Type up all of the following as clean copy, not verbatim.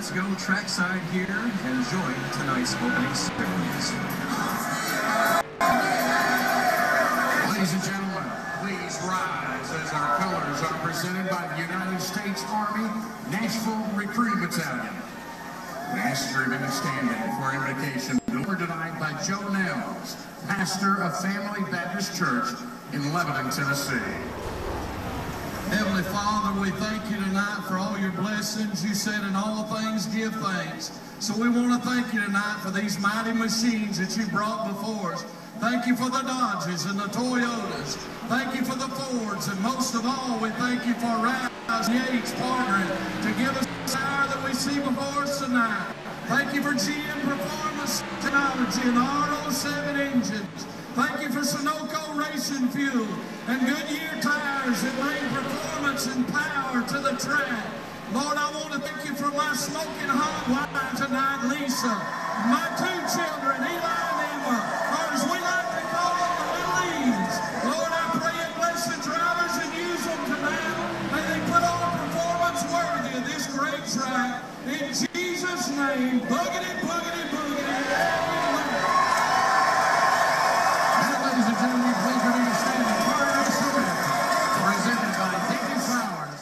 let's go trackside here and join tonight's opening ceremonies. Ladies and gentlemen, please rise as our colors are presented by the United States Army Nashville Recruiting Battalion. Master in standing for invocation delivered tonight by Joe Nels, pastor of Family Baptist Church in Lebanon, Tennessee. Heavenly Father, we thank you tonight for all your blessings. You said in all things give thanks. So we want to thank you tonight for these mighty machines that you brought before us. Thank you for the Dodges and the Toyotas. Thank you for the Fords. And most of all, we thank you for Rouse Yates partnering to give us the hour that we see before us tonight. Thank you for GM Performance Technology and R07 engines. Thank you for Sunoco Racing Fuel and Goodyear tires that bring performance and power to the track. Lord, I want to thank you for my smoking hot wife tonight, Lisa. My two children, Eli and Emma, or as we like to call them, the little E's. Lord, I pray you bless the drivers and use them tonight. May they put on a performance worthy of this great track. In Jesus' name, boogity, boogity, boogity. Ladies and gentlemen, please remain standing for our Throwback, presented by David Flowers.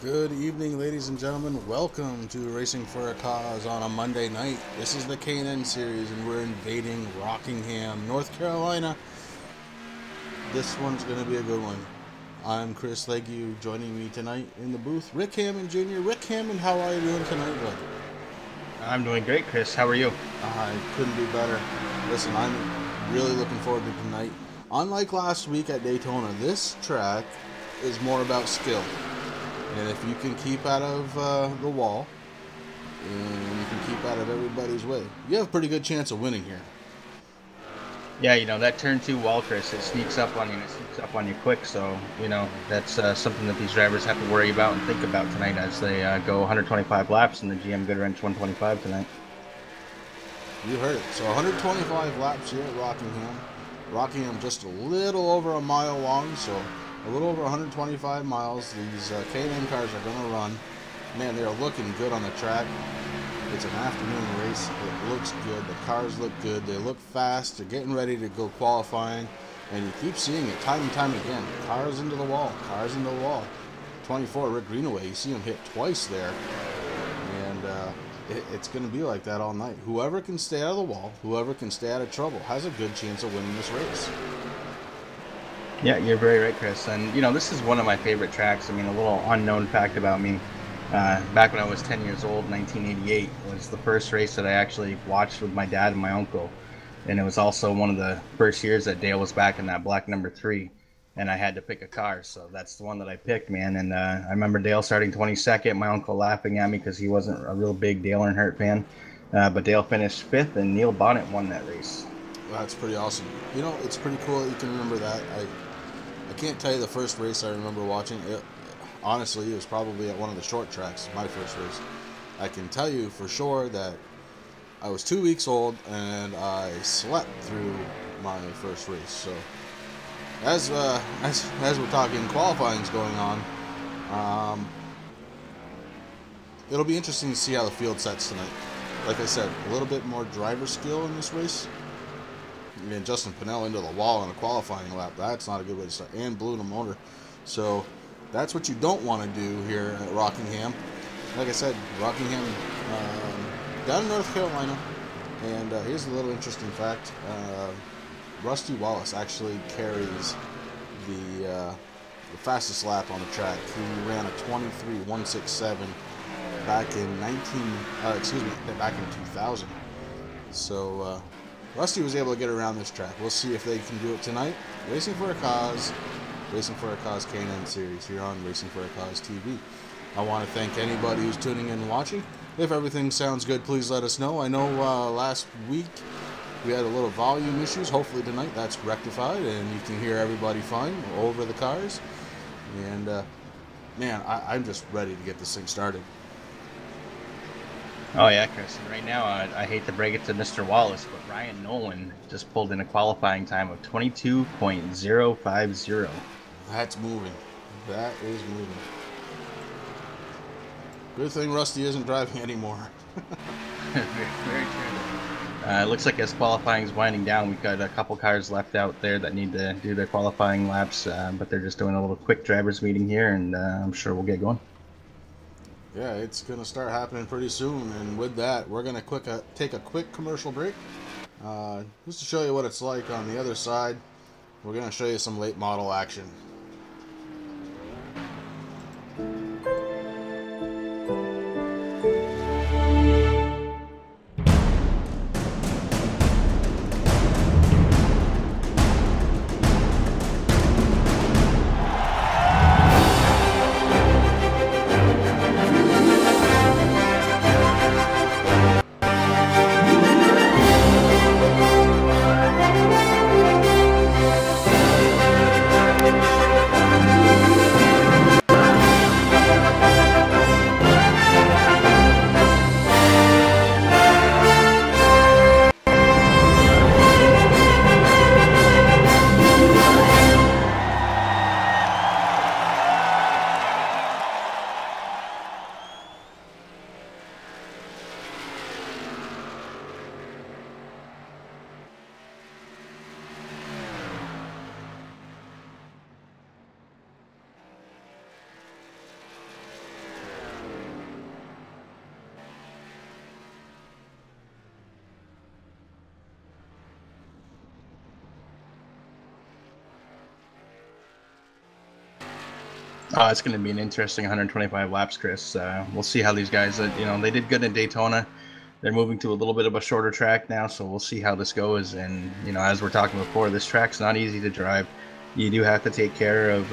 Good evening, ladies and gentlemen. Welcome to Racing for a Cause on a Monday night. This is the K&N series, and we're invading Rockingham, North Carolina. This one's going to be a good one. I'm Chris Legue. Joining me tonight in the booth, Rick Hammond Jr. Rick Hammond, how are you doing tonight, bud? I'm doing great, Chris. How are you? I couldn't do better. Listen, I'm really looking forward to tonight. Unlike last week at Daytona, this track is more about skill. And if you can keep out of the wall, and you can keep out of everybody's way, you have a pretty good chance of winning here. Yeah, you know, that turn 2 wall, Chris, it sneaks up on you, and it sneaks up on you quick. So, you know, that's something that these drivers have to worry about and think about tonight as they go 125 laps in the GM Goodwrench 125 tonight. You heard it. So 125 laps here at Rockingham. Rockingham just a little over a mile long, so a little over 125 miles. These K&N cars are going to run. Man, they're looking good on the track. It's an afternoon race. It looks good. The cars look good. They look fast. They're getting ready to go qualifying. And you keep seeing it time and time again. Cars into the wall. Cars into the wall. 24, Rick Greenaway. You see him hit twice there. And it's going to be like that all night. Whoever can stay out of the wall, whoever can stay out of trouble, has a good chance of winning this race. Yeah, you're very right, Chris. And, you know, this is one of my favorite tracks. I mean, a little unknown fact about me. Back when I was 10 years old, 1988 was the first race that I actually watched with my dad and my uncle. And it was also one of the first years that Dale was back in that black number 3. And I had to pick a car, so that's the one that I picked, man. And I remember Dale starting 22nd, my uncle laughing at me because he wasn't a real big Dale Earnhardt fan. But Dale finished 5th, and Neil Bonnet won that race. That's pretty awesome. You know, it's pretty cool that you can remember that. I can't tell you the first race I remember watching. Honestly, it was probably at one of the short tracks, my first race. I can tell you for sure that I was 2 weeks old and I slept through my first race. So, as we're talking, qualifying's going on. It'll be interesting to see how the field sets tonight. Like I said, a little bit more driver skill in this race. And Justin Pinnell into the wall in a qualifying lap. That's not a good way to start. And blew the motor. So that's what you don't want to do here at Rockingham. Like I said, Rockingham down in North Carolina. And here's a little interesting fact. Rusty Wallace actually carries the fastest lap on the track. He ran a 23.167 back in back in 2000. So Rusty was able to get around this track. We'll see if they can do it tonight. Racing for a Cause K&N series here on Racing for a Cause TV. I want to thank anybody who's tuning in and watching. If everything sounds good, please let us know. I know last week we had a little volume issues. Hopefully tonight that's rectified and you can hear everybody fine over the cars. And man, I'm just ready to get this thing started. Oh, yeah, Chris. And right now, I hate to break it to Mr. Wallace, but Ryan Nolan just pulled in a qualifying time of 22.050. That's moving. That is moving. Good thing Rusty isn't driving anymore. Very true. It looks like as qualifying is winding down, we've got a couple cars left out there that need to do their qualifying laps, but they're just doing a little quick drivers meeting here, and I'm sure we'll get going. Yeah, it's going to start happening pretty soon, and with that, we're going to take a quick commercial break. Just to show you what it's like on the other side, we're going to show you some late model action. Oh, it's going to be an interesting 125 laps, Chris. We'll see how these guys, they did good in Daytona. They're moving to a little bit of a shorter track now, so we'll see how this goes. And, as we're talking before, this track's not easy to drive. You do have to take care of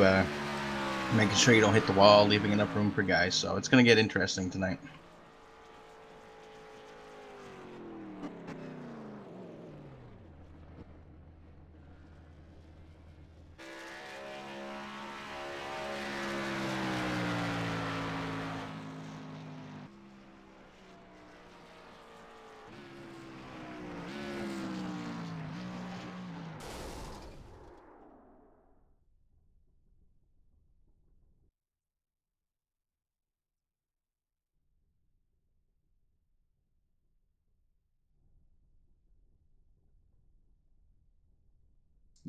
making sure you don't hit the wall, leaving enough room for guys. So it's going to get interesting tonight.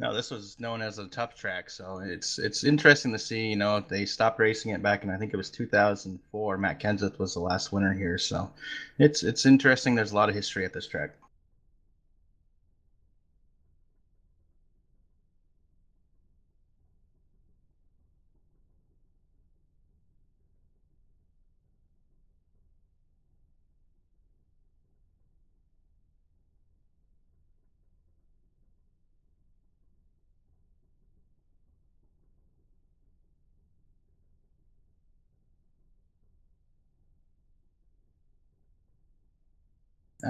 No, this was known as a tough track, so it's interesting to see. They stopped racing it back in, I think it was 2004. Matt Kenseth was the last winner here, so it's interesting. There's a lot of history at this track.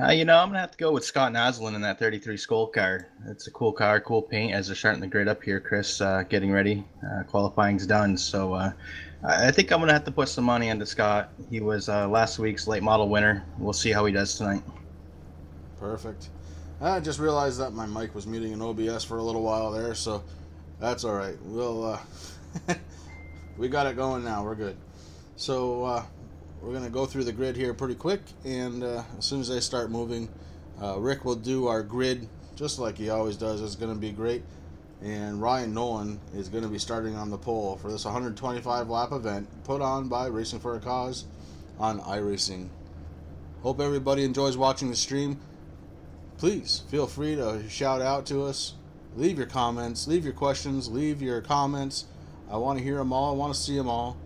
I'm gonna have to go with Scott Noslin in that 33 Skull car. It's a cool car, cool paint. As they're starting the grid up here, Chris, getting ready. Qualifying's done, so I think I'm gonna have to put some money into Scott. He was last week's late model winner. We'll see how he does tonight. Perfect. I just realized that my mic was muting in OBS for a little while there, so that's all right. We'll we got it going now. We're good. So we're going to go through the grid here pretty quick, and as soon as they start moving, Rick will do our grid just like he always does. It's going to be great. And Ryan Nolan is going to be starting on the pole for this 125 lap event put on by Racing for a Cause on iRacing. Hope everybody enjoys watching the stream. Please feel free to shout out to us. Leave your comments, leave your questions, leave your comments. I want to hear them all. I want to see them all.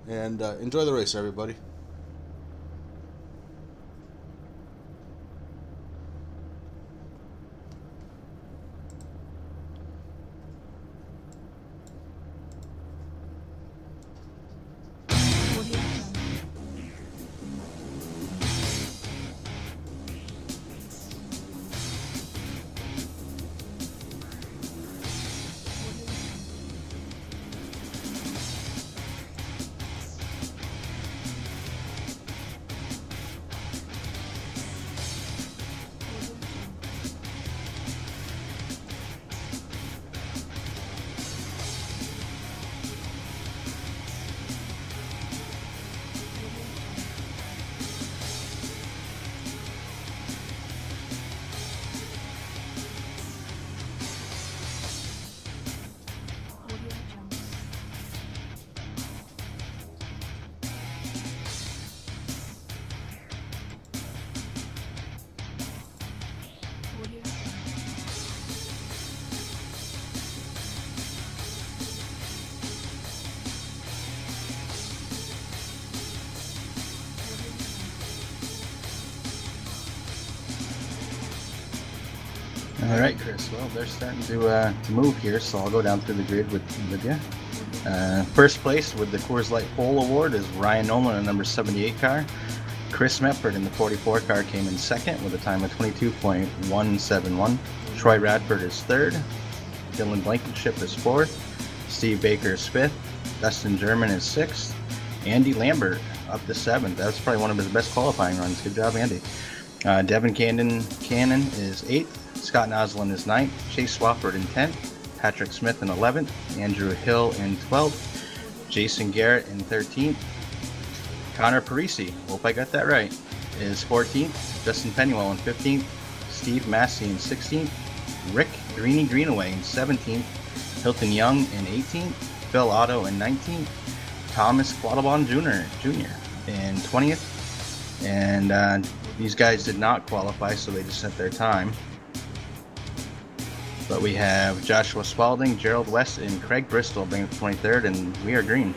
And enjoy the race, everybody. All right, Chris. Well, they're starting to move here, so I'll go down through the grid with you. First place with the Coors Light Pole Award is Ryan Nolan in the number 78 car. Chris Mepford in the 44 car came in second with a time of 22.171. Troy Radford is third. Dylan Blankenship is fourth. Steve Baker is fifth. Dustin German is sixth. Andy Lambert up to seventh. That's probably one of his best qualifying runs. Good job, Andy. Devin Cannon is eighth. Scott Noslin is 9th, Chase Swafford in 10th, Patrick Smith in 11th, Andrew Hill in 12th, Jason Garrett in 13th, Connor Parisi, hope I got that right, is 14th, Justin Pennywell in 15th, Steve Massey in 16th, Rick Greenaway in 17th, Hilton Young in 18th, Phil Otto in 19th, Thomas Quattlebaum Jr. in 20th, and these guys did not qualify, so they just sent their time. But we have Joshua Spalding, Gerald West, and Craig Bristol being 23rd, and we are green.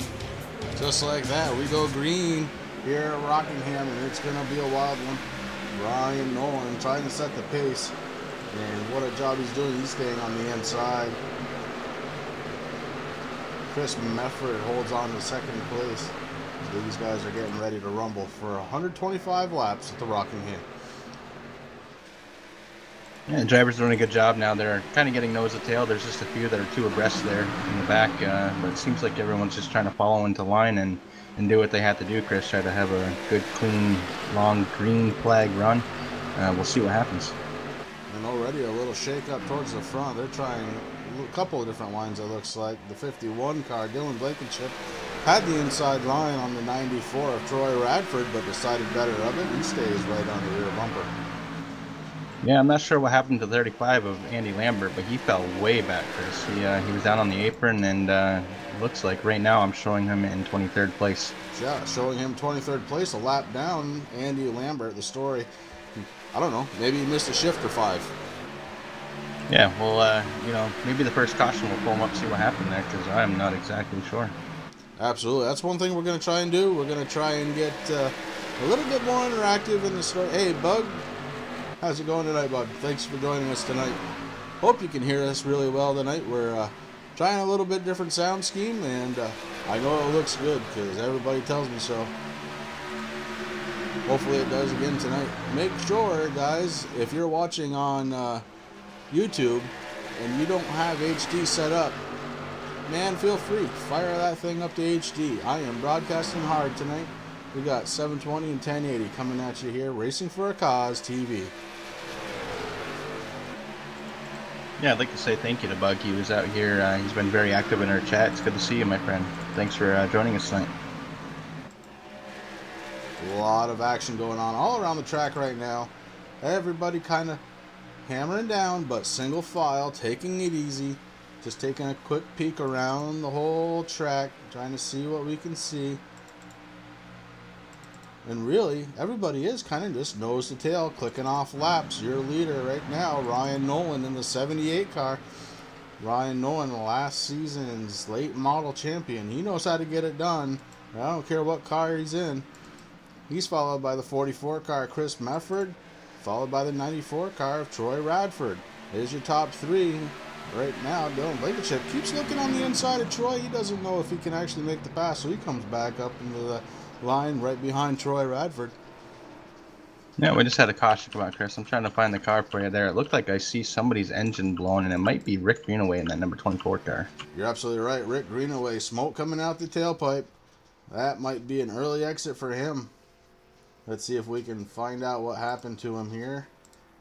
Just like that, we go green here at Rockingham, and it's going to be a wild one. Ryan Nolan trying to set the pace, and what a job he's doing. He's staying on the inside. Chris Mefford holds on to second place. These guys are getting ready to rumble for 125 laps at the Rockingham. Yeah, the drivers are doing a good job now. They're kind of getting nose to tail. There's just a few that are too abreast there in the back, but it seems like everyone's just trying to follow into line and do what they have to do, Chris. Try to have a good, clean, long green flag run. We'll see what happens. And already a little shake up towards the front. They're trying a couple of different lines, it looks like. The 51 car, Dylan Blankenship, had the inside line on the 94 of Troy Radford, but decided better of it. He stays right on the rear bumper. Yeah, I'm not sure what happened to 35 of Andy Lambert, but he fell way back, Chris. He was down on the apron, and looks like right now I'm showing him in 23rd place. Yeah, showing him 23rd place, a lap down. Andy Lambert, the story, I don't know, maybe he missed a shift or 5. Yeah, well, maybe the first caution will pull him up, see what happened there, because I'm not exactly sure. Absolutely. That's one thing we're going to try and do. We're going to try and get a little bit more interactive in the story. Hey, Bug, how's it going tonight, Bug? Thanks for joining us tonight. Hope you can hear us really well tonight. We're trying a little bit different sound scheme, and I know it looks good because everybody tells me so. Hopefully it does again tonight. Make sure, guys, if you're watching on YouTube and you don't have HD set up, man, feel free. Fire that thing up to HD. I am broadcasting hard tonight. We got 720 and 1080 coming at you here. Racing for a Cause TV. Yeah, I'd like to say thank you to Bug. He was out here. He's been very active in our chat. It's good to see you, my friend. Thanks for joining us tonight. A lot of action going on all around the track right now. Everybody kind of hammering down, but single file, taking it easy. Just taking a quick peek around the whole track, trying to see what we can see. And really, everybody is kind of just nose to tail, clicking off laps. Your leader right now, Ryan Nolan in the 78 car. Ryan Nolan, last season's late model champion. He knows how to get it done. I don't care what car he's in. He's followed by the 44 car, Chris Mefford, followed by the 94 car of Troy Radford. There's your top 3. Right now, Dylan Blankenship keeps looking on the inside of Troy. He doesn't know if he can actually make the pass, so he comes back up into the line right behind Troy Radford. Yeah, we just had a caution come out, Chris. I'm trying to find the car for you there. It looked like I see somebody's engine blowing, and it might be Rick Greenaway in that number 24 car. You're absolutely right. Rick Greenaway, smoke coming out the tailpipe. That might be an early exit for him. Let's see if we can find out what happened to him here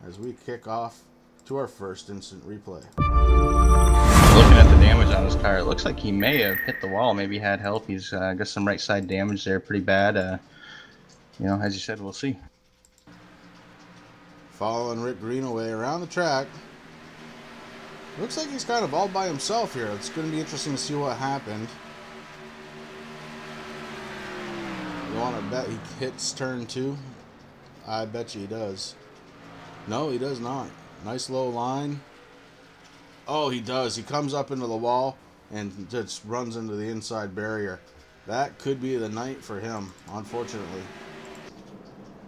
as we kick off to our first instant replay. Looking at the damage on his car, it looks like he may have hit the wall. Maybe had help. He's got some right side damage there, pretty bad. As you said, we'll see. Following Rick Greenaway around the track. Looks like he's kind of all by himself here. It's going to be interesting to see what happened. You want to bet he hits turn 2? I bet you he does. No, he does not. Nice low line. Oh, he does. He comes up into the wall and just runs into the inside barrier. That could be the night for him, unfortunately.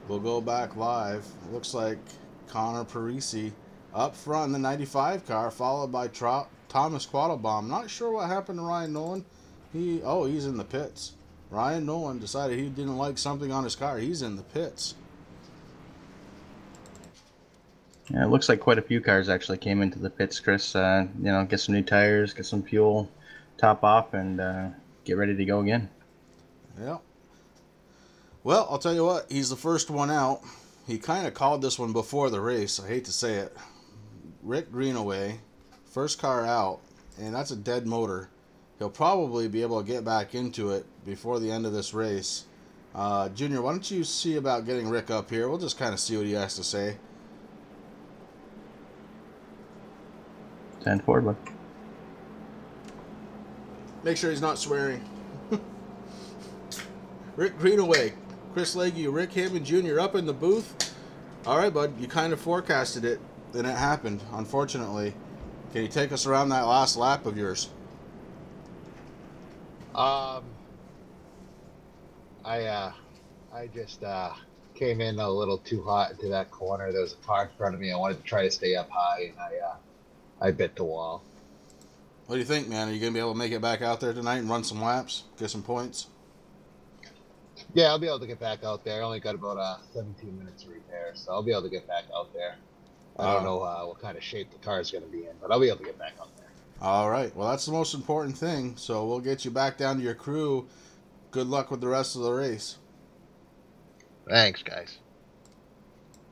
We'll go back live. Looks like Connor Parisi up front in the 95 car, followed by Thomas Quattlebaum. Not sure what happened to Ryan Nolan. He's in the pits. Ryan Nolan decided he didn't like something on his car. He's in the pits. Yeah, it looks like quite a few cars actually came into the pits, Chris. Get some new tires, get some fuel, top off, and get ready to go again. Yeah. Well, I'll tell you what. He's the first one out. He kind of called this one before the race. I hate to say it. Rick Greenaway, first car out, and that's a dead motor. He'll probably be able to get back into it before the end of this race. Junior, why don't you see about getting Rick up here? We'll just kind of see what he has to say. 10 forward, bud. Make sure he's not swearing. Rick Greenaway, Chris Legge, Rick Hammond Jr. up in the booth. All right, bud, you kind of forecasted it, and it happened, unfortunately. Can you take us around that last lap of yours? I just came in a little too hot into that corner. There was a car in front of me. I wanted to try to stay up high, and I bit the wall. What do you think, man? Are you going to be able to make it back out there tonight and run some laps, get some points? Yeah, I'll be able to get back out there. I only got about 17 minutes to repair, so I'll be able to get back out there. I don't know what kind of shape the car is going to be in, but I'll be able to get back out there. All right. Well, that's the most important thing. So we'll get you back down to your crew. Good luck with the rest of the race. Thanks, guys.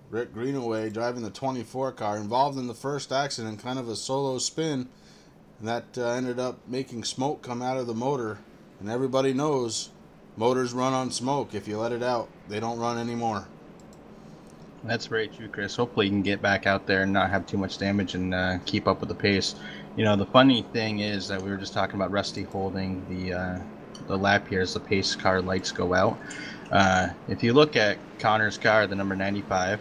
Rick Greenaway driving the 24 car, involved in the first accident, kind of a solo spin. And that ended up making smoke come out of the motor. And everybody knows motors run on smoke. If you let it out, they don't run anymore. That's very true, Chris. Hopefully you can get back out there and not have too much damage and keep up with the pace. You know, the funny thing is that we were just talking about Rusty holding the lap here as the pace car lights go out. If you look at Connor's car, the number 95,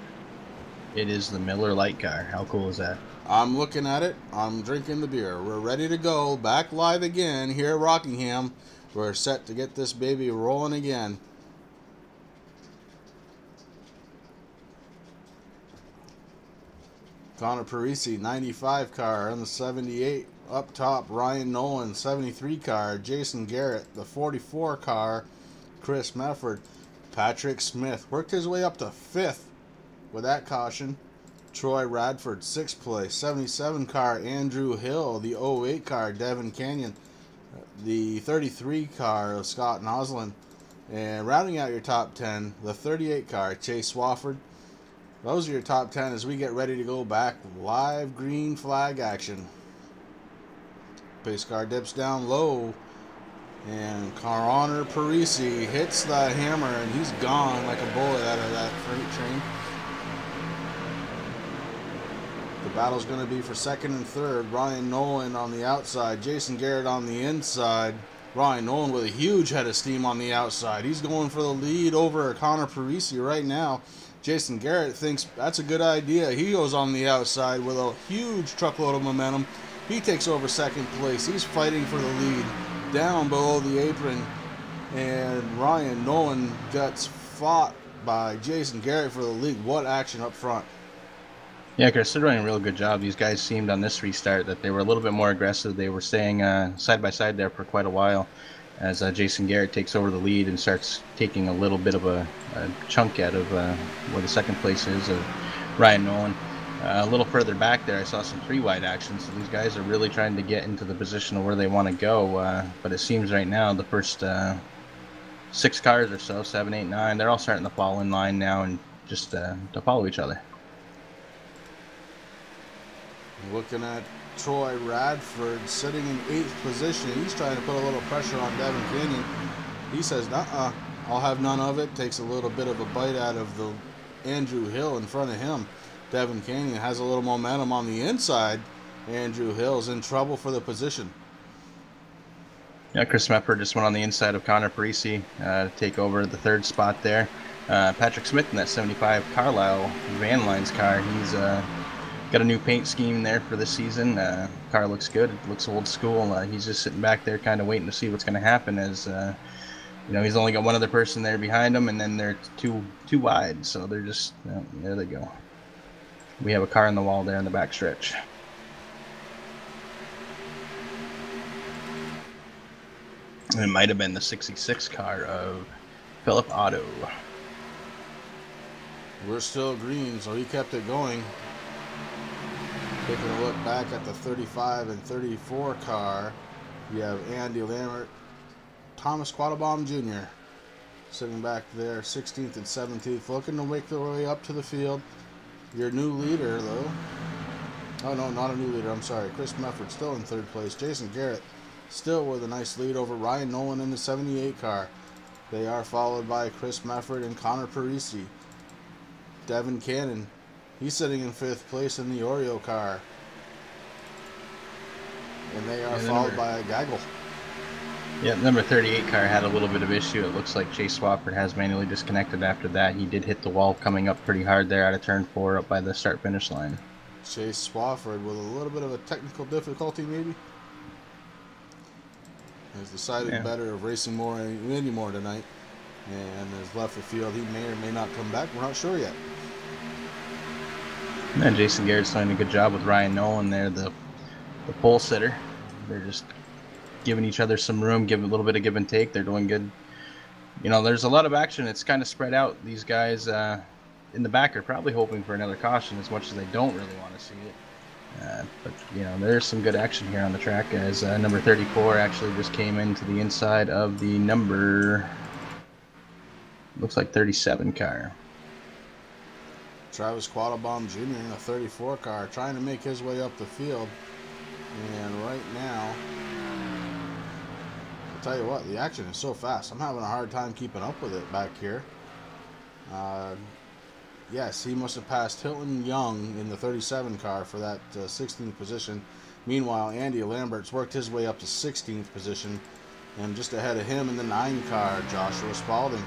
it is the Miller light car. How cool is that? I'm looking at it. I'm drinking the beer. We're ready to go. Back live again here at Rockingham. We're set to get this baby rolling again. Connor Parisi, 95 car on the 78. Up top, Ryan Nolan, 73 car. Jason Garrett, the 44 car. Chris Mefford. Patrick Smith worked his way up to 5th with that caution. Troy Radford, 6th place. 77 car, Andrew Hill. The 08 car, Devin Canyon. The 33 car of Scott Noslin. And rounding out your top 10, the 38 car, Chase Swafford. Those are your top 10 as we get ready to go back. Live green flag action. Pace car dips down low. And Connor Parisi hits the hammer and he's gone like a bullet out of that freight train. The battle's going to be for second and third. Ryan Nolan on the outside. Jason Garrett on the inside. Ryan Nolan with a huge head of steam on the outside. He's going for the lead over Connor Parisi right now. Jason Garrett thinks that's a good idea. He goes on the outside with a huge truckload of momentum. He takes over second place. He's fighting for the lead down below the apron. And Ryan Nolan gets fought by Jason Garrett for the lead. What action up front. Yeah, Chris, they're doing a real good job. These guys seemed on this restart that they were a little bit more aggressive. They were staying side by side there for quite a while as Jason Garrett takes over the lead and starts taking a little bit of a chunk out of where the second place is of Ryan Nolan. A little further back there, I saw some 3-wide action, so these guys are really trying to get into the position of where they want to go. But it seems right now the first 6 cars or so, 7, 8, 9, they're all starting to fall in line now and just to follow each other. Looking at Troy Radford sitting in 8th position. He's trying to put a little pressure on Devin Canyon. He says, nuh-uh, I'll have none of it. Takes a little bit of a bite out of the Andrew Hill in front of him. Devin Canyon has a little momentum on the inside. Andrew Hill's in trouble for the position. Yeah, Chris Mefford just went on the inside of Connor Parisi to take over the 3rd spot there. Patrick Smith in that 75 Carlisle Van Lines car. He's got a new paint scheme there for this season. Car looks good. It looks old school. He's just sitting back there kind of waiting to see what's going to happen as, you know, he's only got one other person there behind him and then they're too wide. So they're just, there they go. We have a car in the wall there in the back stretch. And it might have been the 66 car of Philip Otto. We're still green, so he kept it going. Taking a look back at the 35 and 34 car, you have Andy Lambert, Thomas Quattlebaum Jr. sitting back there, 16th and 17th, looking to make their way up to the field. Your new leader, though. Oh, no, not a new leader. I'm sorry. Chris Mefford still in 3rd place. Jason Garrett still with a nice lead over Ryan Nolan in the 78 car. They are followed by Chris Mefford and Connor Parisi. Devin Cannon, he's sitting in 5th place in the Oreo car. And they are followed by a Gaggle. Yeah, number 38 car had a little bit of issue. It looks like Chase Swafford has manually disconnected after that. He did hit the wall coming up pretty hard there out of turn 4 up by the start-finish line. Chase Swafford with a little bit of a technical difficulty maybe. Has decided better of racing more anymore tonight. and has left the field. He may or may not come back. We're not sure yet. And Jason Garrett's doing a good job with Ryan Nolan there, the pole sitter. They're just giving each other some room, giving a little bit of give and take. They're doing good. You know, there's a lot of action. It's kind of spread out. These guys in the back are probably hoping for another caution as much as they don't really want to see it. But, you know, there's some good action here on the track as number 34 actually just came into the inside of the number, looks like 37 car. Travis Quattlebaum Jr. in a 34 car trying to make his way up the field. And right now, I'll tell you what, the action is so fast. I'm having a hard time keeping up with it back here. Yes, he must have passed Hilton Young in the 37 car for that 16th position. Meanwhile, Andy Lambert's worked his way up to 16th position. And just ahead of him in the 9 car, Joshua Spalding.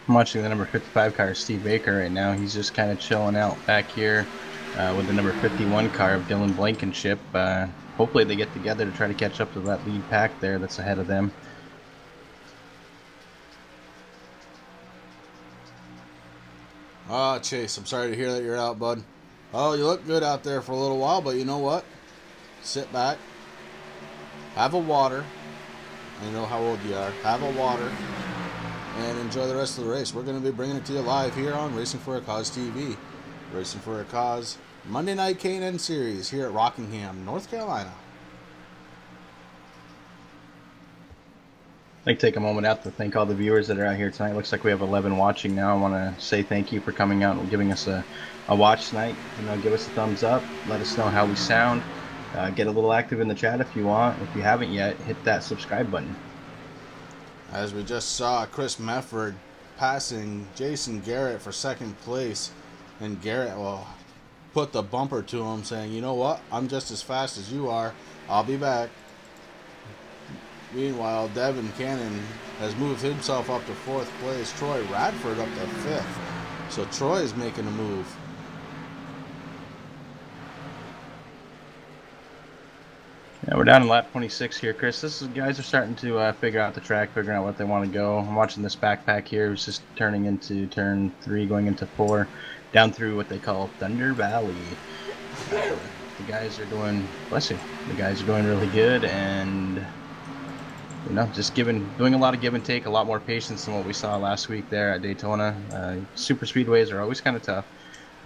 I'm watching the number 55 car, Steve Baker, right now. He's just kind of chilling out back here with the number 51 car of Dylan Blankenship. Hopefully they get together to try to catch up to that lead pack there that's ahead of them. Chase, I'm sorry to hear that you're out, bud. Oh, you look good out there for a little while, but you know what? Sit back. Have a water. I know how old you are. Have a water. And enjoy the rest of the race. We're going to be bringing it to you live here on Racing for a Cause TV. Racing for a Cause Monday Night K&N Series here at Rockingham, North Carolina. I'd like to take a moment out to thank all the viewers that are out here tonight. Looks like we have 11 watching now. I want to say thank you for coming out and giving us a watch tonight. You know, give us a thumbs up. Let us know how we sound. Get a little active in the chat if you want. If you haven't yet, hit that subscribe button. As we just saw, Chris Mefford passing Jason Garrett for 2nd place. And Garrett will put the bumper to him saying, you know what? I'm just as fast as you are. I'll be back. Meanwhile, Devin Cannon has moved himself up to 4th place. Troy Radford up to 5th. So Troy is making a move. Yeah, we're down in lap 26 here, Chris. Guys are starting to figure out the track, figuring out what they want to go. I'm watching this backpack here. It's just turning into turn 3, going into 4, down through what they call Thunder Valley. The guys are doing, bless you, the guys are doing really good, and you know, just doing a lot of give and take, a lot more patience than what we saw last week there at Daytona. Super speedways are always kind of tough,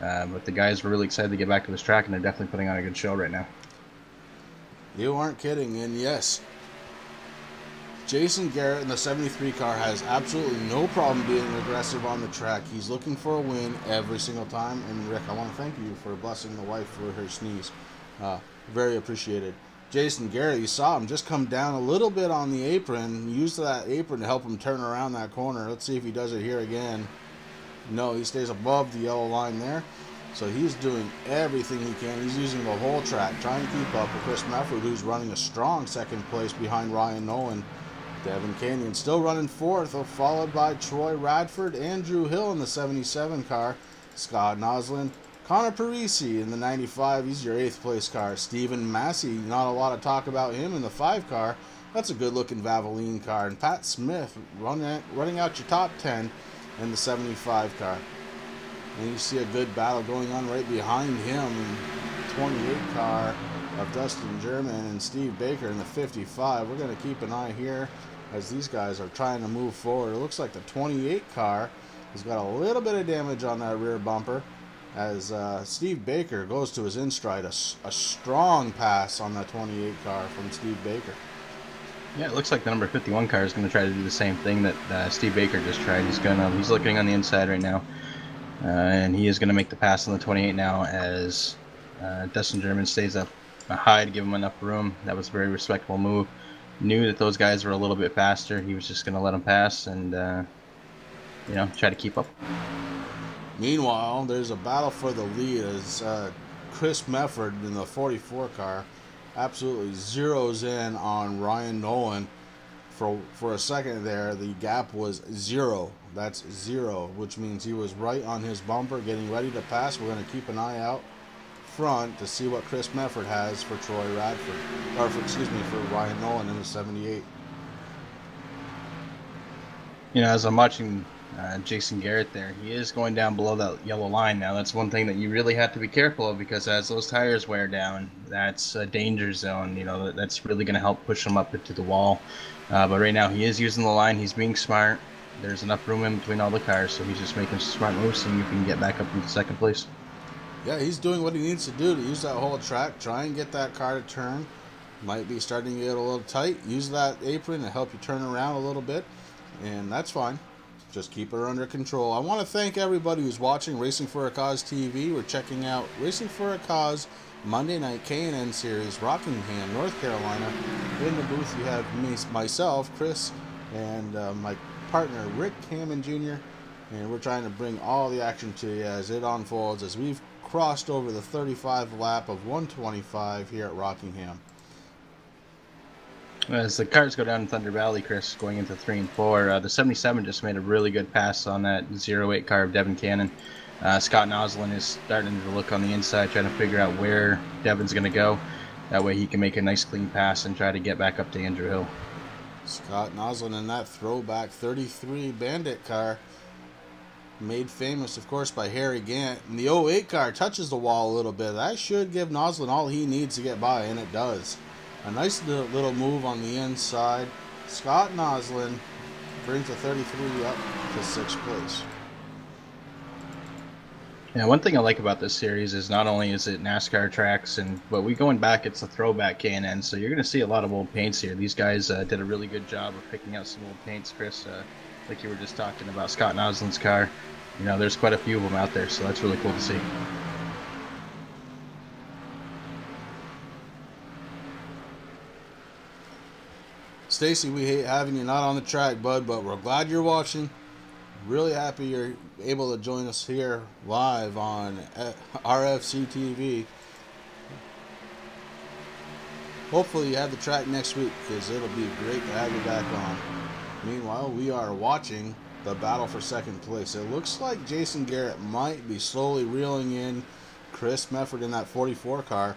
but the guys were really excited to get back to this track, and they're definitely putting on a good show right now. You aren't kidding, and yes, Jason Garrett in the 73 car has absolutely no problem being aggressive on the track. He's looking for a win every single time, and Rick, I want to thank you for blessing the wife for her sneeze. Very appreciated. Jason Garrett, you saw him just come down a little bit on the apron, use that apron to help him turn around that corner. Let's see if he does it here again. No, he stays above the yellow line there. So he's doing everything he can. He's using the whole track, trying to keep up with Chris Mefford, who's running a strong 2nd place behind Ryan Nolan. Devin Canyon still running 4th, followed by Troy Radford, Andrew Hill in the 77 car, Scott Noslin, Connor Parisi in the 95. He's your 8th place car. Stephen Massey, not a lot of talk about him in the 5 car. That's a good-looking Valvoline car. And Pat Smith running out your top 10 in the 75 car. And you see a good battle going on right behind him in the 28 car of Dustin German and Steve Baker in the 55. We're going to keep an eye here as these guys are trying to move forward. It looks like the 28 car has got a little bit of damage on that rear bumper as Steve Baker goes to his in-stride. A strong pass on that 28 car from Steve Baker. Yeah, it looks like the number 51 car is going to try to do the same thing that Steve Baker just tried. He's looking on the inside right now. And he is going to make the pass on the 28 now as Dustin German stays up high to give him enough room. That was a very respectable move. Knew that those guys were a little bit faster. He was just going to let them pass and, you know, try to keep up. Meanwhile, there's a battle for the lead as Chris Mefford in the 44 car absolutely zeroes in on Ryan Nolan. For a second there, the gap was 0. That's 0, which means he was right on his bumper, getting ready to pass. We're going to keep an eye out front to see what Chris Mefford has for Troy Radford, or for Ryan Nolan in the 78. As I'm watching Jason Garrett there, he is going down below that yellow line now. That's one thing that you really have to be careful of, because as those tires wear down, that's a danger zone. That's really going to help push him up into the wall. But right now he is using the line. He's being smart. There's enough room in between all the cars, so he's just making smart moves so you can get back up into second place. Yeah, he's doing what he needs to do to use that whole track, try and get that car to turn. Might be starting to get a little tight. Use that apron to help you turn around a little bit, and that's fine. Just keep her under control. I want to thank everybody who's watching Racing for a Cause TV. We're checking out Racing for a Cause Monday Night K&N Series, Rockingham, North Carolina. In the booth you have myself, Chris, and my partner Rick Hammond Jr., and we're trying to bring all the action to you as it unfolds, as we've crossed over the 35 lap of 125 here at Rockingham. As the cars go down Thunder Valley, Chris, going into 3 and 4, the 77 just made a really good pass on that 08 car of Devin Cannon. Scott Noslin is starting to look on the inside, trying to figure out where Devin's going to go. That way he can make a nice clean pass and try to get back up to Andrew Hill. Scott Noslin in that throwback 33 Bandit car, made famous, of course, by Harry Gant. And the 08 car touches the wall a little bit. That should give Noslin all he needs to get by, and it does. A nice little move on the inside. Scott Noslin brings the 33 up to 6th place. Yeah, one thing I like about this series is not only is it NASCAR tracks, but we going back, it's a throwback K&N, so you're going to see a lot of old paints here. These guys did a really good job of picking out some old paints, Chris. Like you were just talking about Scott Noslin's car. There's quite a few of them out there, so that's really cool to see. Stacy, we hate having you not on the track, bud, but we're glad you're watching. Really happy you're able to join us here live on RFC TV. Hopefully you have the track next week, because it'll be great to have you back on. Meanwhile, we are watching the battle for second place. It looks like Jason Garrett might be slowly reeling in Chris Mefford in that 44 car.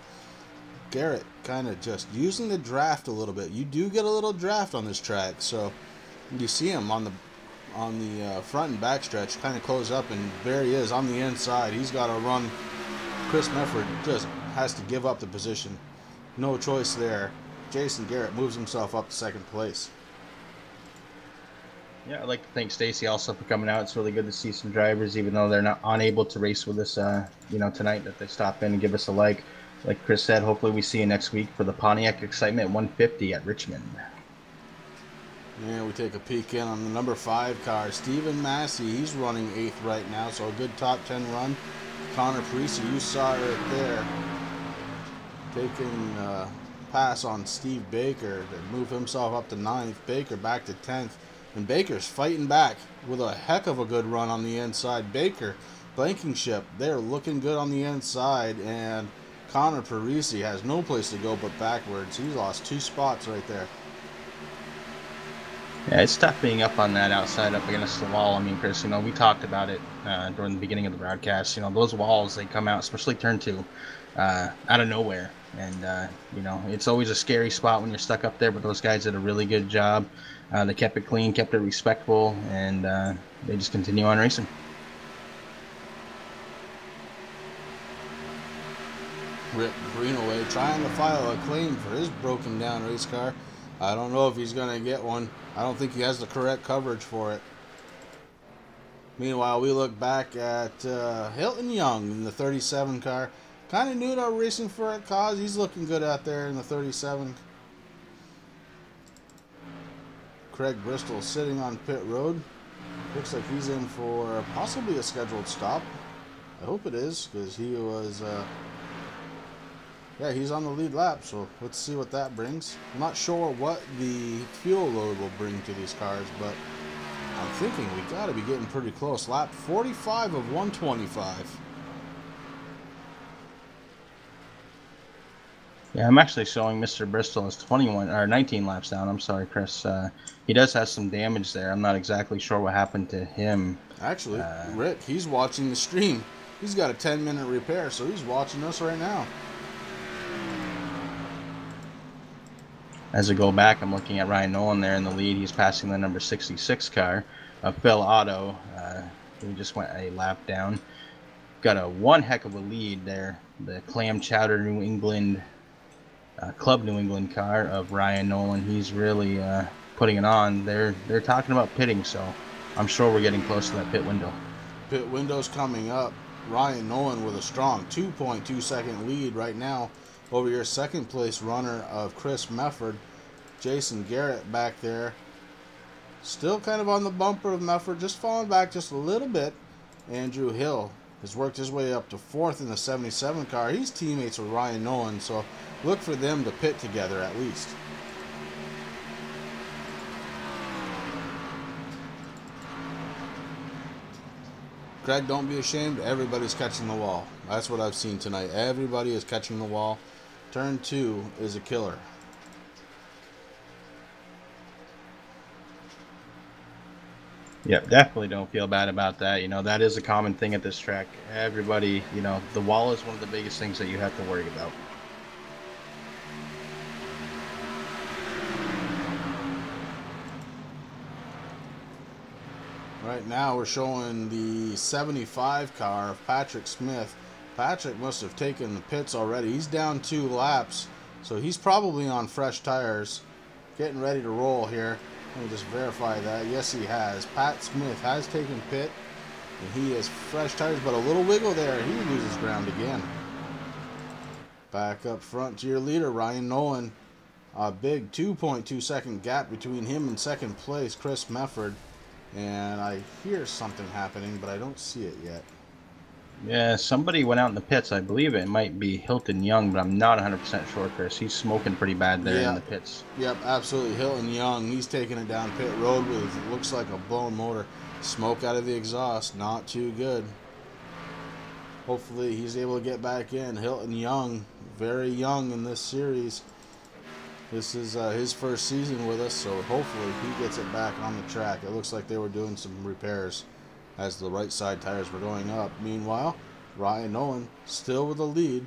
Garrett kind of just using the draft a little bit. You do get a little draft on this track, so you see him on the front and back stretch kind of close up, and there he is on the inside. He's got to run. Chris Mefford just has to give up the position. No choice there. Jason Garrett moves himself up to second place. Yeah, I'd like to thank Stacy also for coming out. It's really good to see some drivers, even though they're not unable to race with us, tonight, that they stop in and give us a like. Like Chris said, hopefully we see you next week for the Pontiac Excitement 150 at Richmond. Yeah, we take a peek in on the number 5 car. Stephen Massey, he's running 8th right now, so a good top 10 run. Connor Parisi, you saw right there, taking pass on Steve Baker to move himself up to 9th. Baker back to 10th. And Baker's fighting back with a heck of a good run on the inside. Baker, Blankenship, they're looking good on the inside. And Connor Parisi has no place to go but backwards. He lost 2 spots right there. Yeah, it's tough being up on that outside up against the wall. I mean, Chris, we talked about it during the beginning of the broadcast. Those walls, they come out, especially turn 2, out of nowhere. And, it's always a scary spot when you're stuck up there, but those guys did a really good job. They kept it clean, kept it respectful, and they just continue on racing. Rick Greenaway trying to file a claim for his broken down race car. I don't know if he's going to get one. I don't think he has the correct coverage for it. Meanwhile, we look back at Hilton Young in the 37 car. Kind of new to Racing for a Cause. He's looking good out there in the 37. Craig Bristol sitting on pit road. Looks like he's in for possibly a scheduled stop. I hope it is, because he was... yeah, he's on the lead lap, so let's see what that brings. I'm not sure what the fuel load will bring to these cars, but I'm thinking we got to be getting pretty close. Lap 45 of 125. Yeah, I'm actually showing Mr. Bristol as 19 laps down. I'm sorry, Chris. He does have some damage there. I'm not exactly sure what happened to him. Actually, Rick, he's watching the stream. He's got a 10-minute repair, so he's watching us right now. As we go back, I'm looking at Ryan Nolan there in the lead. He's passing the number 66 car of Phil Otto. He just went a lap down. Got a one heck of a lead there. The Clam Chowder New England Club New England car of Ryan Nolan. He's really putting it on. They're talking about pitting, so I'm sure we're getting close to that pit window. Pit window's coming up. Ryan Nolan with a strong 2.2 second lead right now over your second place runner of Chris Mefford. Jason Garrett back there, still kind of on the bumper of Mefford, just falling back just a little bit. Andrew Hill has worked his way up to 4th in the 77 car. He's teammates with Ryan Nolan, so look for them to pit together at least. Craig, don't be ashamed. Everybody's catching the wall. That's what I've seen tonight. Everybody is catching the wall. Turn 2 is a killer. Yep, definitely don't feel bad about that. You know, that is a common thing at this track. Everybody, you know, the wall is one of the biggest things that you have to worry about. Right now we're showing the 75 car of Patrick Smith. Patrick must have taken the pits already. He's down 2 laps, so he's probably on fresh tires, getting ready to roll here. Let me just verify that. Yes, he has. Pat Smith has taken pit, and he has fresh tires, but a little wiggle there. He loses ground again. Back up front to your leader, Ryan Nolan. A big 2.2 second gap between him and second place, Chris Mefford. And I hear something happening, but I don't see it yet. Yeah, somebody went out in the pits. I believe it might be Hilton Young, but I'm not 100% sure, Chris. He's smoking pretty bad there in the pits. Yep, absolutely. Hilton Young, he's taking it down pit road with, looks like a blown motor. Smoke out of the exhaust, not too good. Hopefully he's able to get back in. Hilton Young, very young in this series. This is his first season with us, so hopefully he gets it back on the track. It looks like they were doing some repairs as the right side tires were going up. Meanwhile, Ryan Nolan still with the lead,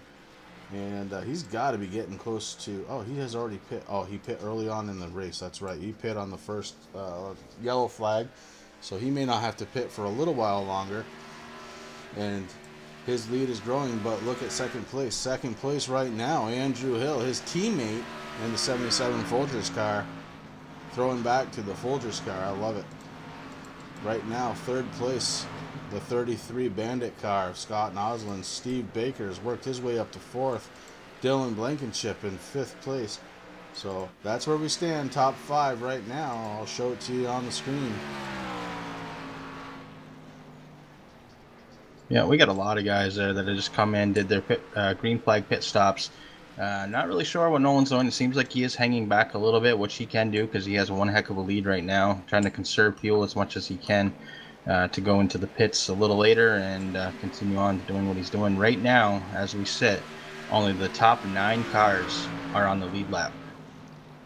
and he's got to be getting close to, oh, he has already pit. Oh, he pit early on in the race. That's right. He pit on the first yellow flag, so he may not have to pit for a little while longer, and his lead is growing. But look at second place. Second place right now, Andrew Hill, his teammate in the 77 Folgers car, throwing back to the Folgers car. I love it. Right now, third place, the 33 Bandit car of Scott Noslin. Steve Baker has worked his way up to 4th. Dylan Blankenship in 5th place. So that's where we stand, top 5 right now. I'll show it to you on the screen. Yeah, we got a lot of guys there that have just come in, did their green flag pit stops. Not really sure what Nolan's doing. It seems like he is hanging back a little bit, which he can do because he has one heck of a lead right now, trying to conserve fuel as much as he can to go into the pits a little later and continue on doing what he's doing. Right now, as we sit, only the top 9 cars are on the lead lap.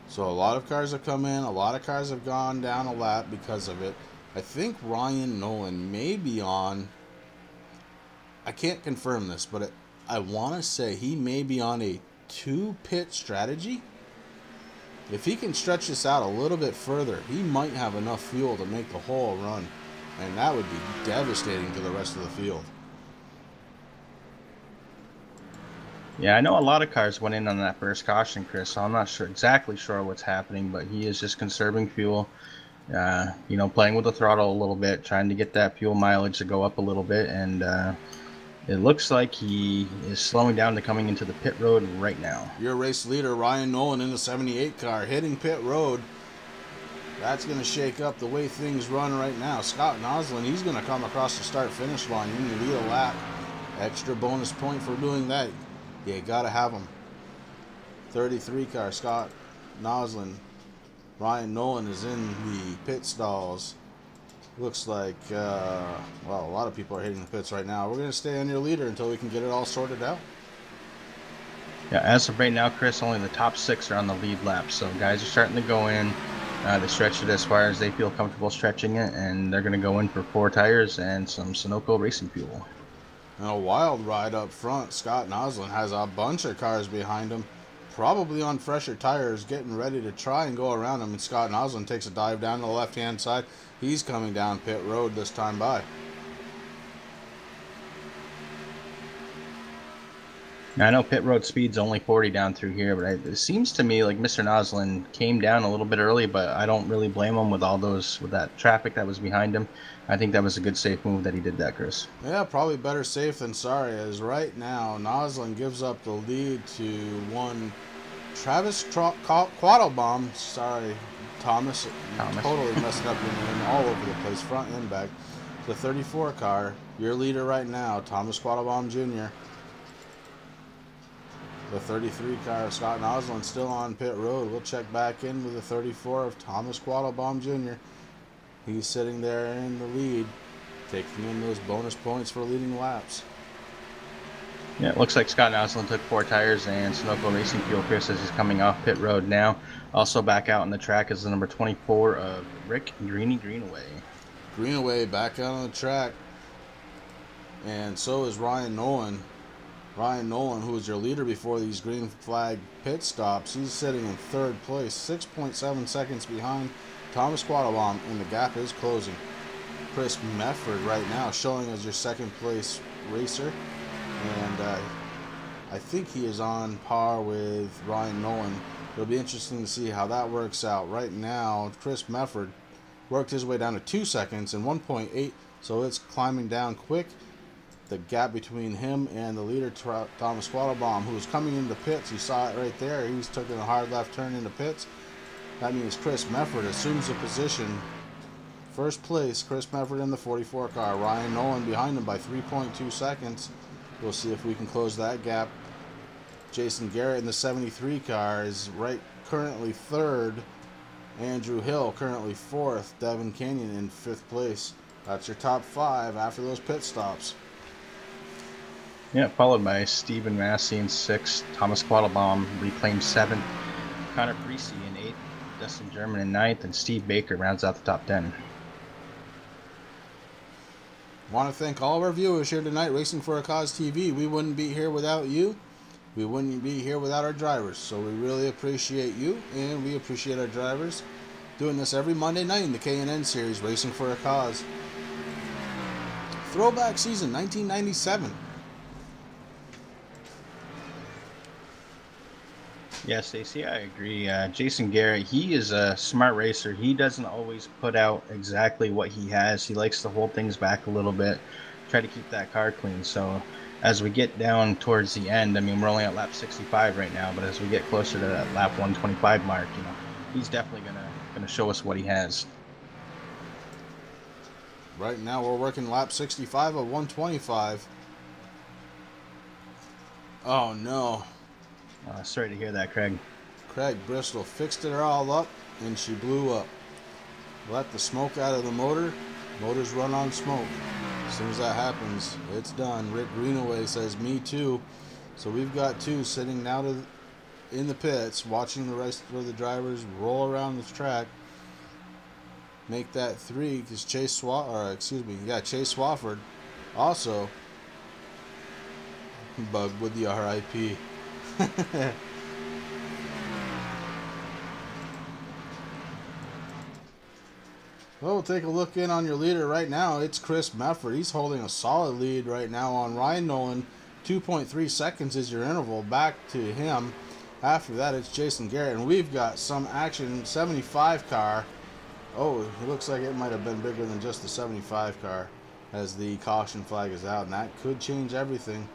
So a lot of cars have come in, a lot of cars have gone down a lap because of it. I think Ryan Nolan may be on, I can't confirm this, but I want to say he may be on a 2-pit strategy. If he can stretch this out a little bit further, he might have enough fuel to make the whole run, and that would be devastating to the rest of the field. Yeah, I know a lot of cars went in on that first caution, Chris, so I'm not exactly sure what's happening, but he is just conserving fuel, you know, playing with the throttle a little bit, trying to get that fuel mileage to go up a little bit, and it looks like he is slowing down to coming into the pit road right now. Your race leader, Ryan Nolan, in the 78 car, hitting pit road. That's going to shake up the way things run right now. Scott Noslin, he's going to come across the start-finish line. You can lead a lap. Extra bonus point for doing that. You got to have him. 33 car, Scott Noslin. Ryan Nolan is in the pit stalls. Looks like, well, a lot of people are hitting the pits right now. We're going to stay on your leader until we can get it all sorted out. Yeah, as of right now, Chris, only the top 6 are on the lead lap. So guys are starting to go in. They stretch it as far as they feel comfortable stretching it, and they're going to go in for 4 tires and some Sunoco racing fuel. And a wild ride up front. Scott Noslin has a bunch of cars behind him, probably on fresher tires, getting ready to try and go around him. And Scott Noslin takes a dive down to the left-hand side. He's coming down pit road this time by. Now, I know pit road speed's only 40 down through here, but it seems to me like Mr. Noslin came down a little bit early, but I don't really blame him with that traffic that was behind him. I think that was a good safe move that he did that, Chris. Yeah, probably better safe than sorry, as right now Noslin gives up the lead to one Travis Quattlebaum. Sorry, Thomas. Totally messing up your name all over the place, front and back. The 34 car, your leader right now, Thomas Quattlebaum Jr. The 33 car of Scott Noslin still on pit road. We'll check back in with the 34 of Thomas Quattlebaum Jr. He's sitting there in the lead, taking in those bonus points for leading laps. Yeah, it looks like Scott Noslin took 4 tires and Sunoco Racing Fuel, Chris, as he's coming off pit road now. Also back out on the track is the number 24 of Rick Greenaway. Greenaway back out on the track. And so is Ryan Nolan. Ryan Nolan, who was your leader before these green flag pit stops, he's sitting in 3rd place, 6.7 seconds behind Thomas Quattlebaum, and the gap is closing. Chris Mefford right now showing as your 2nd place racer, and I think he is on par with Ryan Nolan. It'll be interesting to see how that works out. Right now, Chris Mefford worked his way down to 2 seconds and 1.8, so it's climbing down quick. The gap between him and the leader, Thomas Quattlebaum, who was coming into pits. You saw it right there. He's taking a hard left turn into pits. That means Chris Mefford assumes the position. 1st place, Chris Mefford in the 44 car. Ryan Nolan behind him by 3.2 seconds. We'll see if we can close that gap. Jason Garrett in the 73 car is currently 3rd. Andrew Hill currently 4th. Devin Canyon in 5th place. That's your top 5 after those pit stops. Yeah, followed by Stephen Massey in 6th, Thomas Quattlebaum reclaims 7th, Connor Precy in 8th, Dustin German in 9th, and Steve Baker rounds out the top 10. Want to thank all of our viewers here tonight, Racing for a Cause TV. We wouldn't be here without you. We wouldn't be here without our drivers. So we really appreciate you, and we appreciate our drivers doing this every Monday night in the K&N series, Racing for a Cause. Throwback season 1997. Yeah, Stacey, I agree. Jason Garrett, he is a smart racer. He doesn't always put out exactly what he has. He likes to hold things back a little bit, try to keep that car clean. So as we get down towards the end, I mean, we're only at lap 65 right now, but as we get closer to that lap 125 mark, you know, he's definitely gonna show us what he has. Right now we're working lap 65 of 125. Oh no. Sorry to hear that, Craig. Craig Bristol fixed it all up, and she blew up. Let the smoke out of the motor. Motors run on smoke. As soon as that happens, it's done. Rick Greenaway says, me too. So we've got 2 sitting now in the pits, watching the rest of the drivers roll around the track. Make that 3, because Chase Swafford also bugged with the RIP. Well, we'll take a look in on your leader right now. It's Chris Mefford. He's holding a solid lead right now on Ryan Nolan. 2.3 seconds is your interval back to him. After that, it's Jason Garrett, and we've got some action. 75 car. Oh, it looks like it might have been bigger than just the 75 car as the caution flag is out, and that could change everything.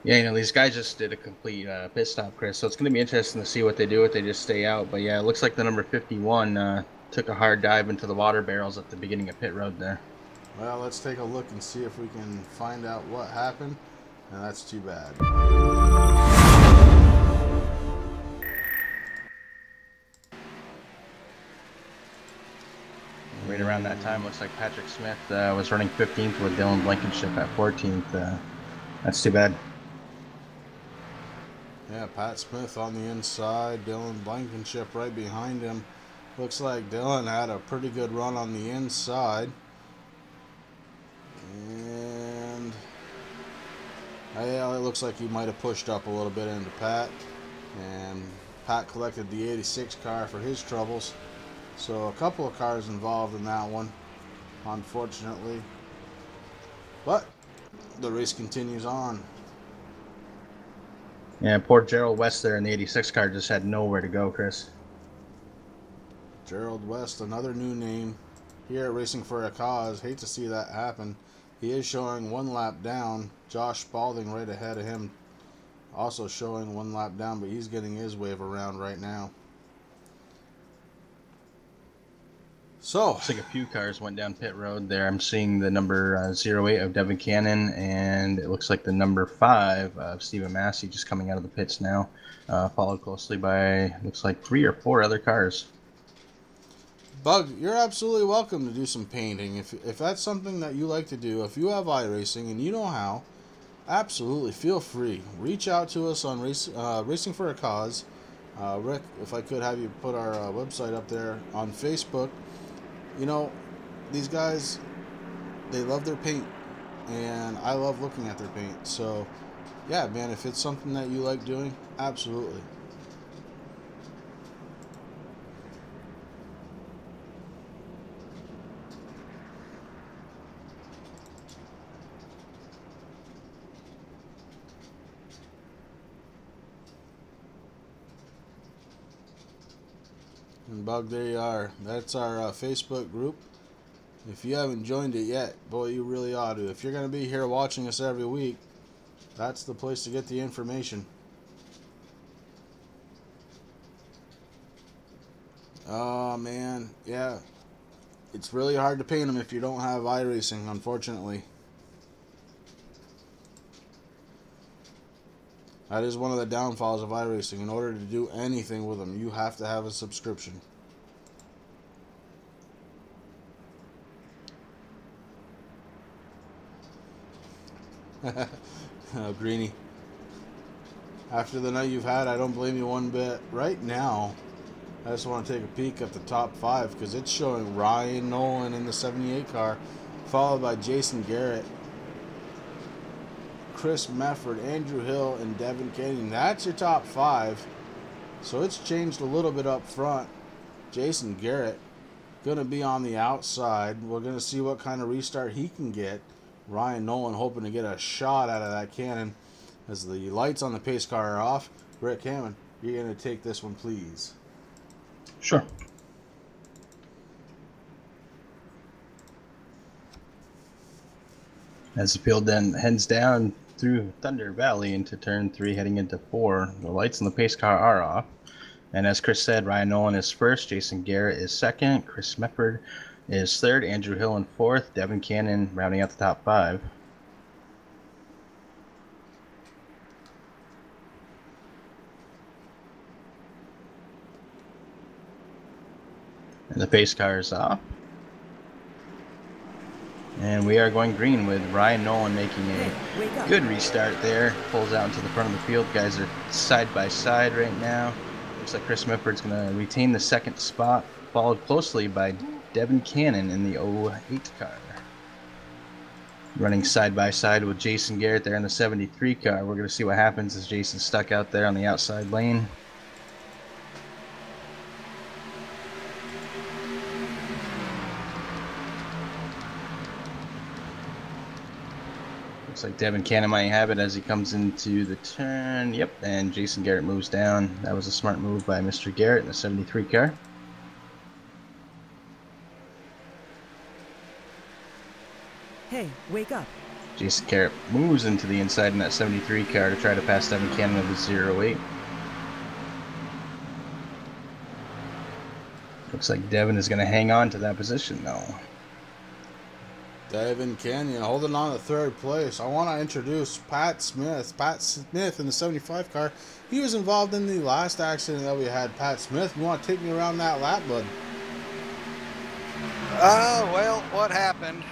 Yeah, you know, these guys just did a complete pit stop, Chris, so it's going to be interesting to see what they do if they just stay out. But yeah, it looks like the number 51 took a hard dive into the water barrels at the beginning of pit road there. Well, let's take a look and see if we can find out what happened, and that's too bad. Right around that time, looks like Patrick Smith was running 15th with Dylan Blankenship at 14th. That's too bad. Yeah, Pat Smith on the inside, Dylan Blankenship right behind him. Looks like Dylan had a pretty good run on the inside. And Yeah, it looks like he might have pushed up a little bit into Pat, and Pat collected the 86 car for his troubles. So a couple of cars involved in that one, unfortunately. But the race continues on. Yeah, poor Gerald West there in the 86 car just had nowhere to go, Chris. Gerald West, another new name here at Racing for a Cause. Hate to see that happen. He is showing 1 lap down. Josh Spalding right ahead of him, also showing 1 lap down, but he's getting his wave around right now. So, looks like a few cars went down pit road there. I'm seeing the number 08 of Devin Cannon, and it looks like the number 5 of Stephen Massey just coming out of the pits now, followed closely by, looks like 3 or 4 other cars. Bug, you're absolutely welcome to do some painting. If that's something that you like to do, if you have iRacing and you know how, absolutely feel free. Reach out to us on Racing for a Cause. Rick, if I could have you put our website up there on Facebook. You know, these guys, they love their paint, and I love looking at their paint. So, yeah, man, if it's something that you like doing, absolutely. And Bug, there you are. That's our Facebook group. If you haven't joined it yet, boy, you really ought to. If you're going to be here watching us every week, that's the place to get the information. Oh, man. Yeah. It's really hard to paint them if you don't have iRacing, unfortunately. That is one of the downfalls of iRacing. In order to do anything with them, you have to have a subscription. Oh, Greenie. After the night you've had, I don't blame you one bit. Right now, I just want to take a peek at the top 5 because it's showing Ryan Nolan in the 78 car, followed by Jason Garrett, Chris Mefford, Andrew Hill, and Devin Canyon. That's your top 5. So it's changed a little bit up front. Jason Garrett going to be on the outside. We're going to see what kind of restart he can get. Ryan Nolan hoping to get a shot out of that cannon as the lights on the pace car are off. Rick Hammond, you're going to take this one, please. Sure. As the field then heads down through Thunder Valley into turn 3, heading into 4, the lights on the pace car are off. And as Chris said, Ryan Nolan is first, Jason Garrett is second, Chris Mefford is third, Andrew Hill in fourth, Devin Cannon rounding out the top 5. And the pace car is off. And we are going green with Ryan Nolan making a good restart there. Pulls out into the front of the field. Guys are side by side right now. Looks like Chris Mefford's going to retain the second spot, followed closely by Devin Cannon in the 08 car. Running side by side with Jason Garrett there in the 73 car. We're going to see what happens as Jason's stuck out there on the outside lane. Looks like Devin Cannon might have it as he comes into the turn. Yep, and Jason Garrett moves down. That was a smart move by Mr. Garrett in the 73 car. Hey, wake up. Jason Garrett moves into the inside in that 73 car to try to pass Devin Cannon of the 08. Looks like Devin is going to hang on to that position though. Devin Canyon holding on to third place. I want to introduce Pat Smith. Pat Smith in the 75 car. He was involved in the last accident that we had. Pat Smith, you want to take me around that lap, bud? Well, what happened?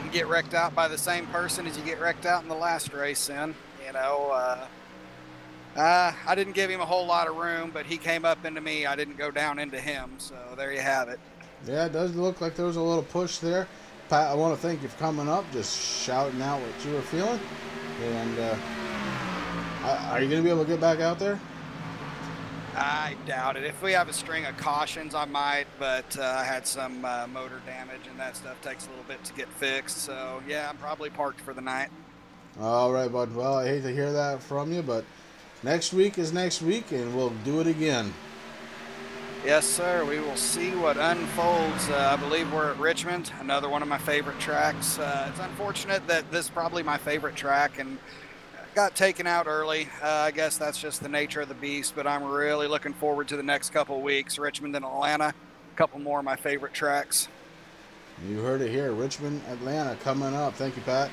You get wrecked out by the same person as you get wrecked out in the last race in. You know, I didn't give him a whole lot of room, but he came up into me. I didn't go down into him, so there you have it. Yeah, it does look like there was a little push there. Pat, I want to thank you for coming up, just shouting out what you were feeling. And are you going to be able to get back out there? I doubt it. If we have a string of cautions, I might, but I had some motor damage, and that stuff takes a little bit to get fixed. So, yeah, I'm probably parked for the night. All right, bud. Well, I hate to hear that from you, but next week is next week, and we'll do it again. Yes, sir. We will see what unfolds. I believe we're at Richmond, another one of my favorite tracks. It's unfortunate that this is probably my favorite track, and got taken out early. I guess that's just the nature of the beast, but I'm really looking forward to the next couple of weeks. Richmond and Atlanta, a couple more of my favorite tracks. You heard it here. Richmond, Atlanta coming up. Thank you, Pat.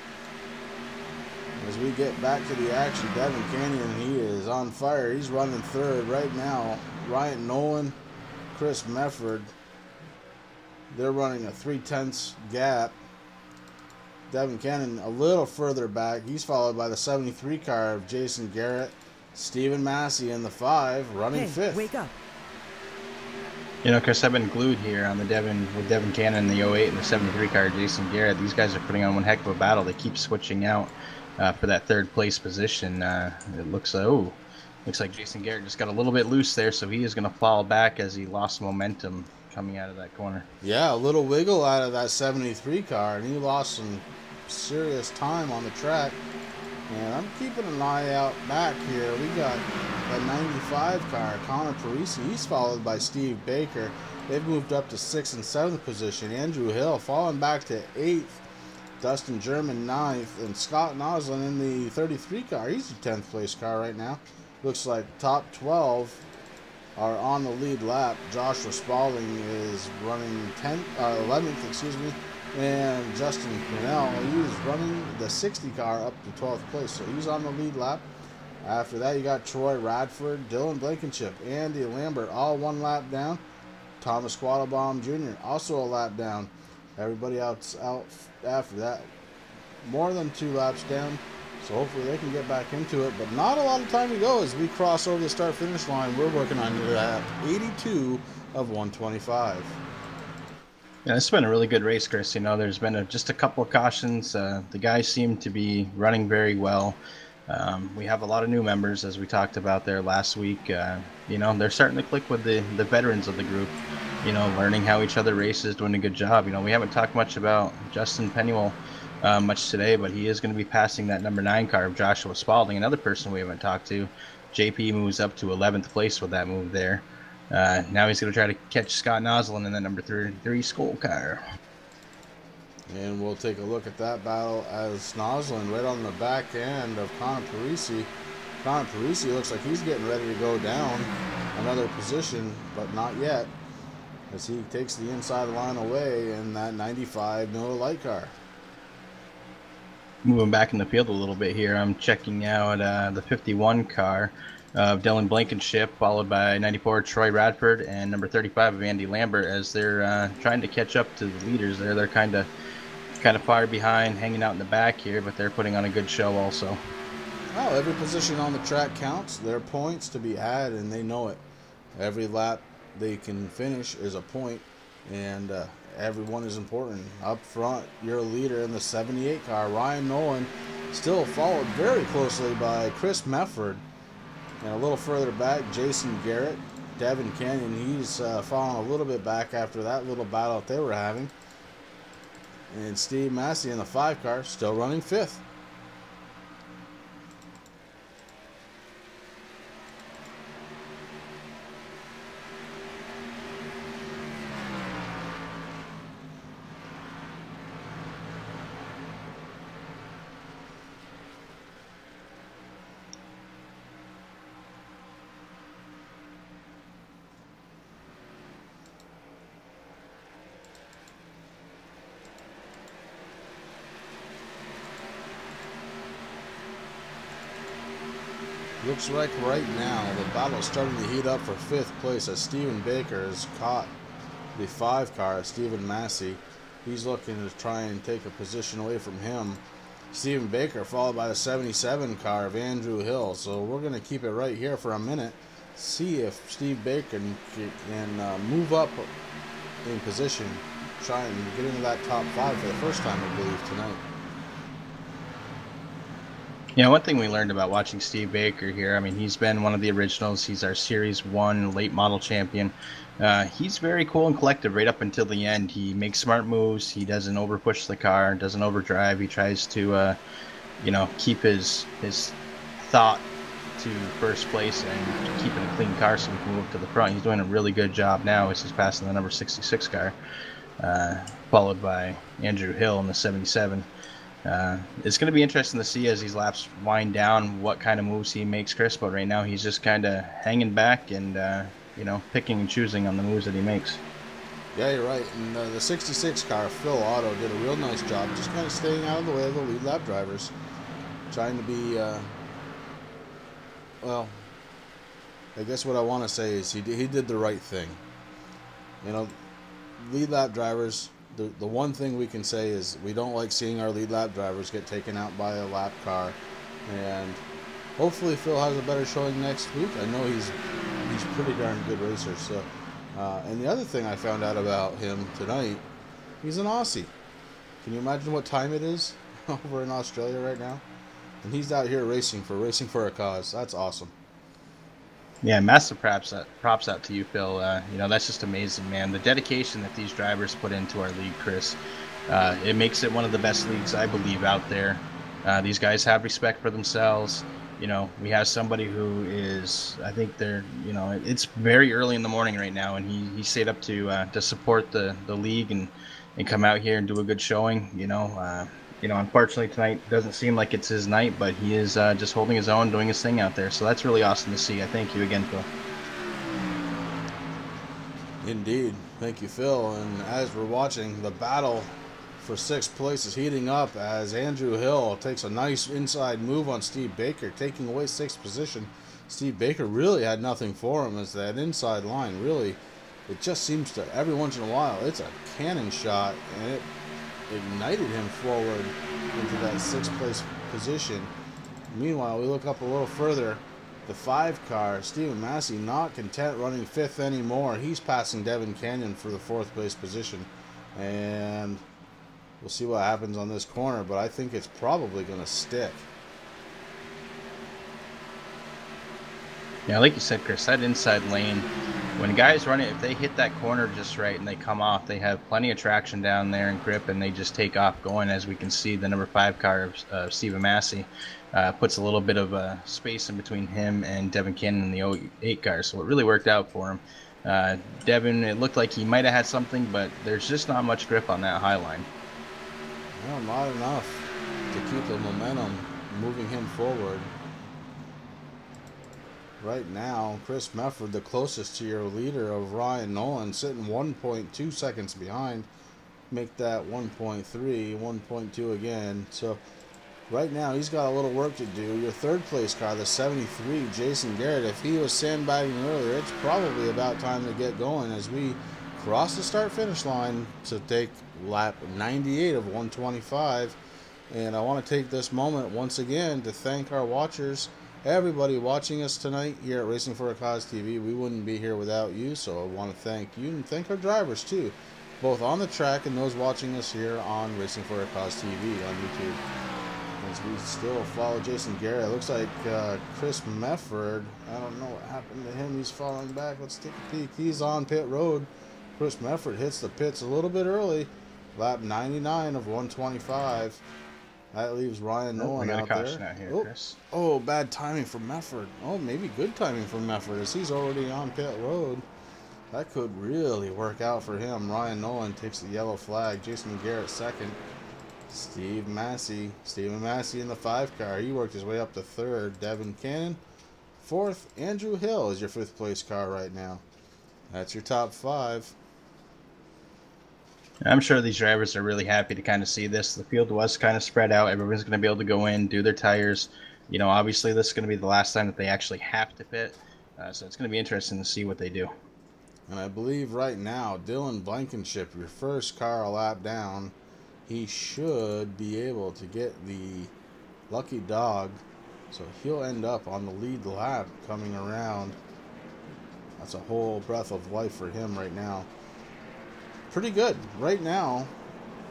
As we get back to the action, Devin Canyon, he is on fire. He's running third right now. Ryan Nolan, Chris Mefford, they're running a 3/10 gap. Devin Cannon a little further back. He's followed by the 73 car of Jason Garrett. Stephen Massey in the 5, running fifth. Wake up. You know, Chris, I've been glued here on the with Devin Cannon in the 08 and the 73 car, Jason Garrett. These guys are putting on one heck of a battle. They keep switching out for that third place position. It looks like Jason Garrett just got a little bit loose there, so he is going to fall back as he lost momentum coming out of that corner. Yeah, a little wiggle out of that 73 car, and he lost some serious time on the track. And I'm keeping an eye out back here. We got the 95 car, Connor Parisi. He's followed by Steve Baker. They've moved up to 6th and 7th position. Andrew Hill falling back to 8th. Dustin German 9th. And Scott Noslin in the 33 car. He's the 10th place car right now. Looks like top 12 are on the lead lap. Joshua Spalding is running 11th, excuse me. And Justin Pinnell, he's running the 60 car up to 12th place, so he's on the lead lap. After that, you got Troy Radford, Dylan Blankenship, Andy Lambert, all one lap down. Thomas Quattlebaum Jr., also a lap down. Everybody else out after that, more than 2 laps down, so hopefully they can get back into it. But not a lot of time to go as we cross over the start-finish line. We're working on lap 82 of 125. Yeah, it's been a really good race, Chris. You know, there's been just a couple of cautions. The guys seem to be running very well. We have a lot of new members, as we talked about there last week. You know, they're starting to click with the veterans of the group. You know, learning how each other races, doing a good job. You know, we haven't talked much about Justin Pennywell much today, but he is going to be passing that number 9 car of Joshua Spalding, another person we haven't talked to. JP moves up to 11th place with that move there. Now he's going to try to catch Scott Noslin in that number 33 school car. And we'll take a look at that battle as Noslin right on the back end of Connor Parisi. Connor Parisi looks like he's getting ready to go down another position, but not yet, as he takes the inside line away in that 95 Miller Lite car. Moving back in the field a little bit here, I'm checking out the 51 car of Dylan Blankenship, followed by 94 Troy Radford and number 35 of Andy Lambert, as they're trying to catch up to the leaders there. They're kind of far behind, hanging out in the back here, but they're putting on a good show also. Well, every position on the track counts. There are points to be had, and they know it. Every lap they can finish is a point, and everyone is important. Up front, your leader in the 78 car, Ryan Nolan, still followed very closely by Chris Mefford. And a little further back, Jason Garrett. Devin Canyon, he's falling a little bit back after that little battle that they were having. And Steve Massey in the 5 car, still running 5th. Looks like right now the battle is starting to heat up for 5th place as Stephen Baker has caught the 5 car, Stephen Massey. He's looking to try and take a position away from him. Stephen Baker followed by the 77 car of Andrew Hill. So we're going to keep it right here for a minute. See if Steve Baker can move up in position, try and get into that top 5 for the first time, I believe, tonight. Yeah, one thing we learned about watching Steve Baker here, I mean, he's been one of the originals. He's our Series 1 late model champion. He's very cool and collected right up until the end. He makes smart moves. He doesn't overpush the car, doesn't overdrive. He tries to, keep his thought to first place and keeping a clean car so we can move to the front. He's doing a really good job now as he's passing the number 66 car, followed by Andrew Hill in the 77. It's going to be interesting to see as these laps wind down what kind of moves he makes, Chris, but right now he's just kind of hanging back and, picking and choosing on the moves that he makes. Yeah, you're right. And the 66 car, Phil Otto, did a real nice job just kind of staying out of the way of the lead lap drivers, trying to be, well, I guess what I want to say is he did the right thing. You know, lead lap drivers, the one thing we can say is we don't like seeing our lead lap drivers get taken out by a lap car, and hopefully Phil has a better showing next week. I know he's pretty darn good racer. So, and the other thing I found out about him tonight, he's an Aussie. Can you imagine what time it is over in Australia right now? And he's out here racing for a cause. That's awesome. Yeah, massive props out to you, Phil. That's just amazing, man. The dedication that these drivers put into our league, Chris, it makes it one of the best leagues, I believe, out there. These guys have respect for themselves. We have somebody who is, I think it's very early in the morning right now, and he stayed up to support the league and come out here and do a good showing. Unfortunately tonight doesn't seem like it's his night, but he is just holding his own, doing his thing out there. So that's really awesome to see. I thank you again, Phil. Indeed. Thank you, Phil. And as we're watching, the battle for 6th place is heating up as Andrew Hill takes a nice inside move on Steve Baker, taking away 6th position. Steve Baker really had nothing for him as that inside line really, it just seems to, every once in a while, it's a cannon shot, and it ignited him forward into that 6th place position. Meanwhile, we look up a little further. The 5 car, Stephen Massey, not content running 5th anymore. He's passing Devin Canyon for the 4th place position. And we'll see what happens on this corner, but I think it's probably going to stick. Yeah, like you said, Chris, that inside lane, when guys run it, if they hit that corner just right and they come off, they have plenty of traction down there and grip, and they just take off going. As we can see, the number 5 car of Stephen Massey puts a little bit of space in between him and Devin Cannon in the 08 car, so it really worked out for him. Devin, it looked like he might have had something, but there's just not much grip on that high line. No, not enough to keep the momentum moving him forward. Right now, Chris Mefford, the closest to your leader of Ryan Nolan, sitting 1.2 seconds behind. Make that 1.3, 1.2 again. So right now, he's got a little work to do. Your 3rd place car, the 73, Jason Garrett, if he was sandbagging earlier, it's probably about time to get going as we cross the start-finish line to take lap 98 of 125. And I want to take this moment once again to thank our watchers. Everybody watching us tonight here at Racing for a Cause TV, we wouldn't be here without you, so I want to thank you and thank our drivers too, both on the track and those watching us here on Racing for a Cause TV on YouTube. As we still follow Jason Garrett, it looks like Chris Mefford, I don't know what happened to him, he's falling back. Let's take a peek. He's on pit road. Chris Mefford hits the pits a little bit early, lap 99 of 125. That leaves Ryan Nolan out there. Here, Chris. Oh, bad timing from Mefford. Oh, maybe good timing from Mefford as he's already on pit road. That could really work out for him. Ryan Nolan takes the yellow flag. Jason Garrett 2nd. Stephen Massey in the 5 car. He worked his way up to 3rd. Devin Cannon 4th. Andrew Hill is your 5th place car right now. That's your top 5. I'm sure these drivers are really happy to kind of see this. The field was kind of spread out. Everyone's going to be able to go in, do their tires. Obviously this is going to be the last time that they actually have to pit. So it's going to be interesting to see what they do. And I believe right now, Dylan Blankenship, your first car a lap down, he should be able to get the lucky dog. So he'll end up on the lead lap coming around. That's a whole breath of life for him right now. pretty good. Right now,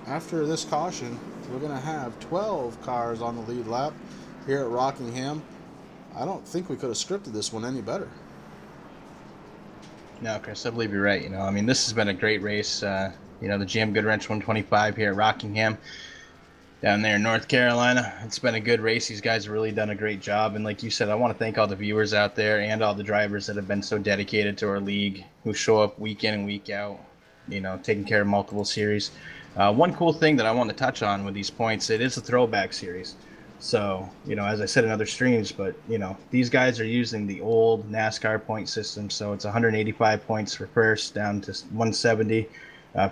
after this caution, we're going to have 12 cars on the lead lap here at Rockingham. I don't think we could have scripted this one any better. No, Chris, I believe you're right. I mean, this has been a great race. The GM Goodwrench 125 here at Rockingham, down there in North Carolina. It's been a good race. These guys have really done a great job. And like you said, I want to thank all the viewers out there and all the drivers that have been so dedicated to our league, who show up week in and week out, taking care of multiple series. One cool thing that I want to touch on with these points, it is a throwback series. So, as I said in other streams, but, these guys are using the old NASCAR point system. So it's 185 points for first, down to 170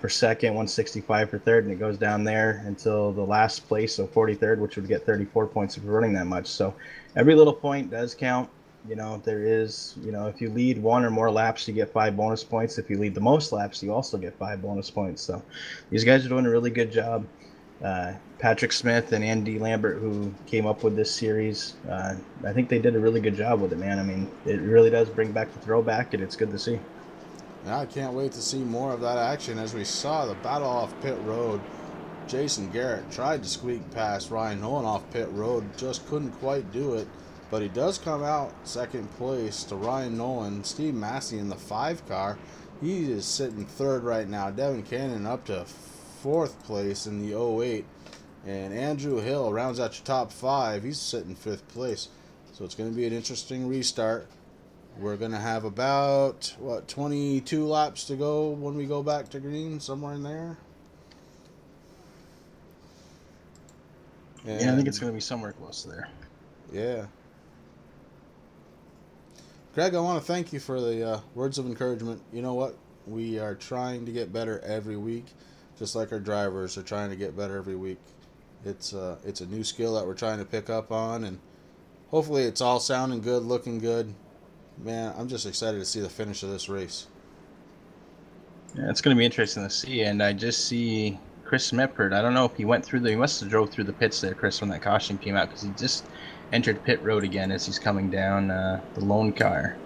for second, 165 for third, and it goes down there until the last place, so 43rd, which would get 34 points if you're running that much. So every little point does count. There is, if you lead one or more laps, you get 5 bonus points. If you lead the most laps, you also get 5 bonus points. So these guys are doing a really good job. Patrick Smith and Andy Lambert, who came up with this series, I think they did a really good job with it, man. I mean, it really does bring back the throwback, and it's good to see. Yeah, I can't wait to see more of that action. As we saw the battle off pit road, Jason Garrett tried to squeak past Ryan Nolan off pit road, just couldn't quite do it. But he does come out second place to Ryan Nolan. Steve Massey in the 5 car. He is sitting third right now. Devin Cannon up to 4th place in the 08. And Andrew Hill rounds out your top 5. He's sitting 5th place. So it's going to be an interesting restart. We're going to have about, 22 laps to go when we go back to green, somewhere in there. And I think it's going to be somewhere close to there. Yeah. Greg, I want to thank you for the words of encouragement. You know what? We are trying to get better every week, just like our drivers are trying to get better every week. It's a new skill that we're trying to pick up on, and hopefully it's all sounding good, looking good. Man, I'm just excited to see the finish of this race. Yeah, it's going to be interesting to see, and I just see Chris Mippert. I don't know if he went through he must have drove through the pits there, Chris, when that caution came out, because he just entered pit road again as he's coming down the lone car.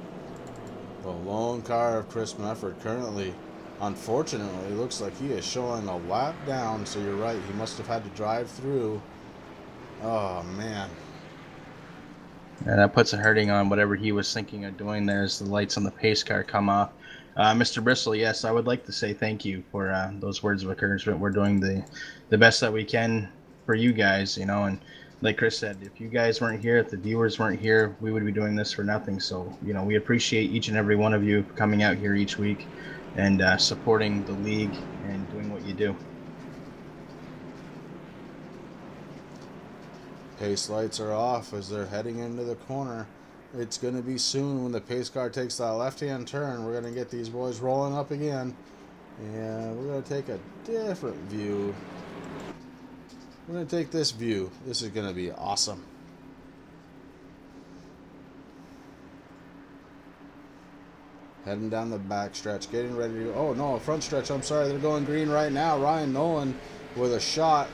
The lone car of Chris Mippert currently, unfortunately, looks like he is showing a lap down, so you're right, he must have had to drive through. Oh, man. And that puts a hurting on whatever he was thinking of doing there as the lights on the pace car come off. Mr. Bristol, yes, I would like to say thank you for those words of encouragement. We're doing the best that we can for you guys, and like Chris said, if you guys weren't here, if the viewers weren't here, we would be doing this for nothing. So, we appreciate each and every one of you coming out here each week and supporting the league and doing what you do. Pace lights are off as they're heading into the corner. It's going to be soon when the pace car takes that left-hand turn. We're going to get these boys rolling up again. And we're going to take a different view. We're going to take this view. This is going to be awesome. Heading down the back stretch, getting ready to... Oh, no, front stretch. I'm sorry. They're going green right now. Ryan Nolan with a shot.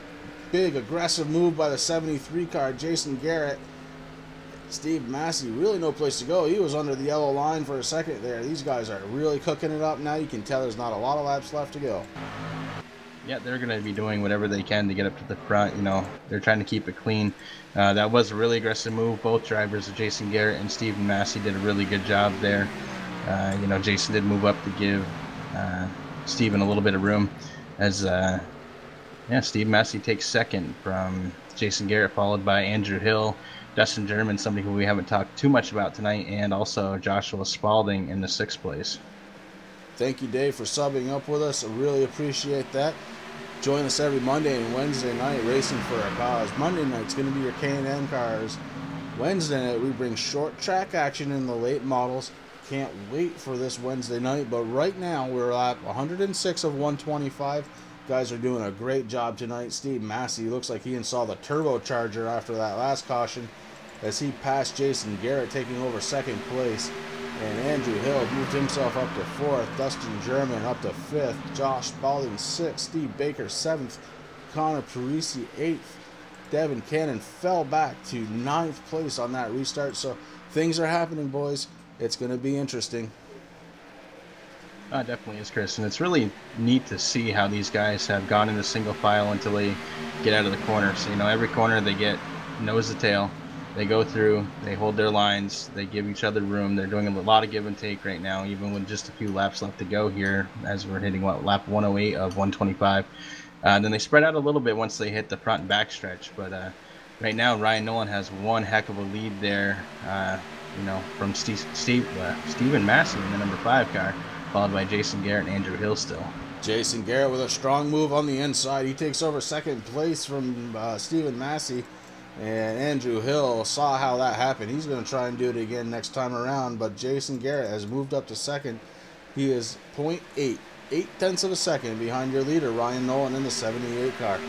Big aggressive move by the 73 car, Jason Garrett. Steve Massey, really no place to go. He was under the yellow line for a second there. These guys are really cooking it up now. You can tell there's not a lot of laps left to go. Yeah, they're going to be doing whatever they can to get up to the front. They're trying to keep it clean. That was a really aggressive move. Both drivers, Jason Garrett and Steve Massey, did a really good job there. Jason did move up to give Steven a little bit of room as Steve Massey takes second from Jason Garrett, followed by Andrew Hill, Dustin German, somebody who we haven't talked too much about tonight, and also Joshua Spalding in the 6th place. Thank you, Dave, for subbing up with us. I really appreciate that. Join us every Monday and Wednesday night racing for our cause. Monday night's going to be your K&N cars. Wednesday night, we bring short track action in the late models. Can't wait for this Wednesday night, but right now we're at 106 of 125. Guys are doing a great job tonight. Steve Massey looks like he installed a turbocharger after that last caution as he passed Jason Garrett, taking over 2nd place. And Andrew Hill moved himself up to 4th. Dustin German up to 5th. Josh Spalding 6th. Steve Baker 7th. Connor Parisi 8th. Devin Cannon fell back to 9th place on that restart. So things are happening, boys. It's going to be interesting. Definitely is, Chris, and it's really neat to see how these guys have gone into single file until they get out of the corner. So, you know, every corner they get nose to tail. They go through, they hold their lines, they give each other room. They're doing a lot of give and take right now, even with just a few laps left to go here, as we're hitting, lap 108 of 125. Then they spread out a little bit once they hit the front and back stretch, but right now Ryan Nolan has one heck of a lead there, you know, from Stephen Massey in the number 5 car, followed by Jason Garrett and Andrew Hill still. Jason Garrett with a strong move on the inside. He takes over second place from Stephen Massey. And Andrew Hill saw how that happened. He's going to try and do it again next time around. But Jason Garrett has moved up to second. He is 0.8, 0.8 of a second behind your leader, Ryan Nolan, in the 78 car.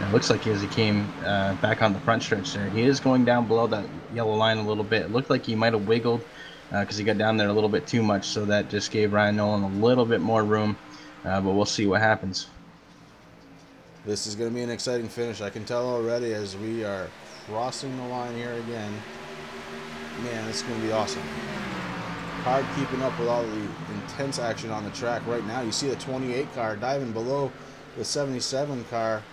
It looks like as he came back on the front stretch there, he is going down below that yellow line a little bit. It looked like he might have wiggled because he got down there a little bit too much, so that just gave Ryan Nolan a little bit more room, but we'll see what happens. This is going to be an exciting finish. I can tell already as we are crossing the line here again. Man, it's going to be awesome. Hard keeping up with all the intense action on the track right now. You see the 28 car diving below the 77 car.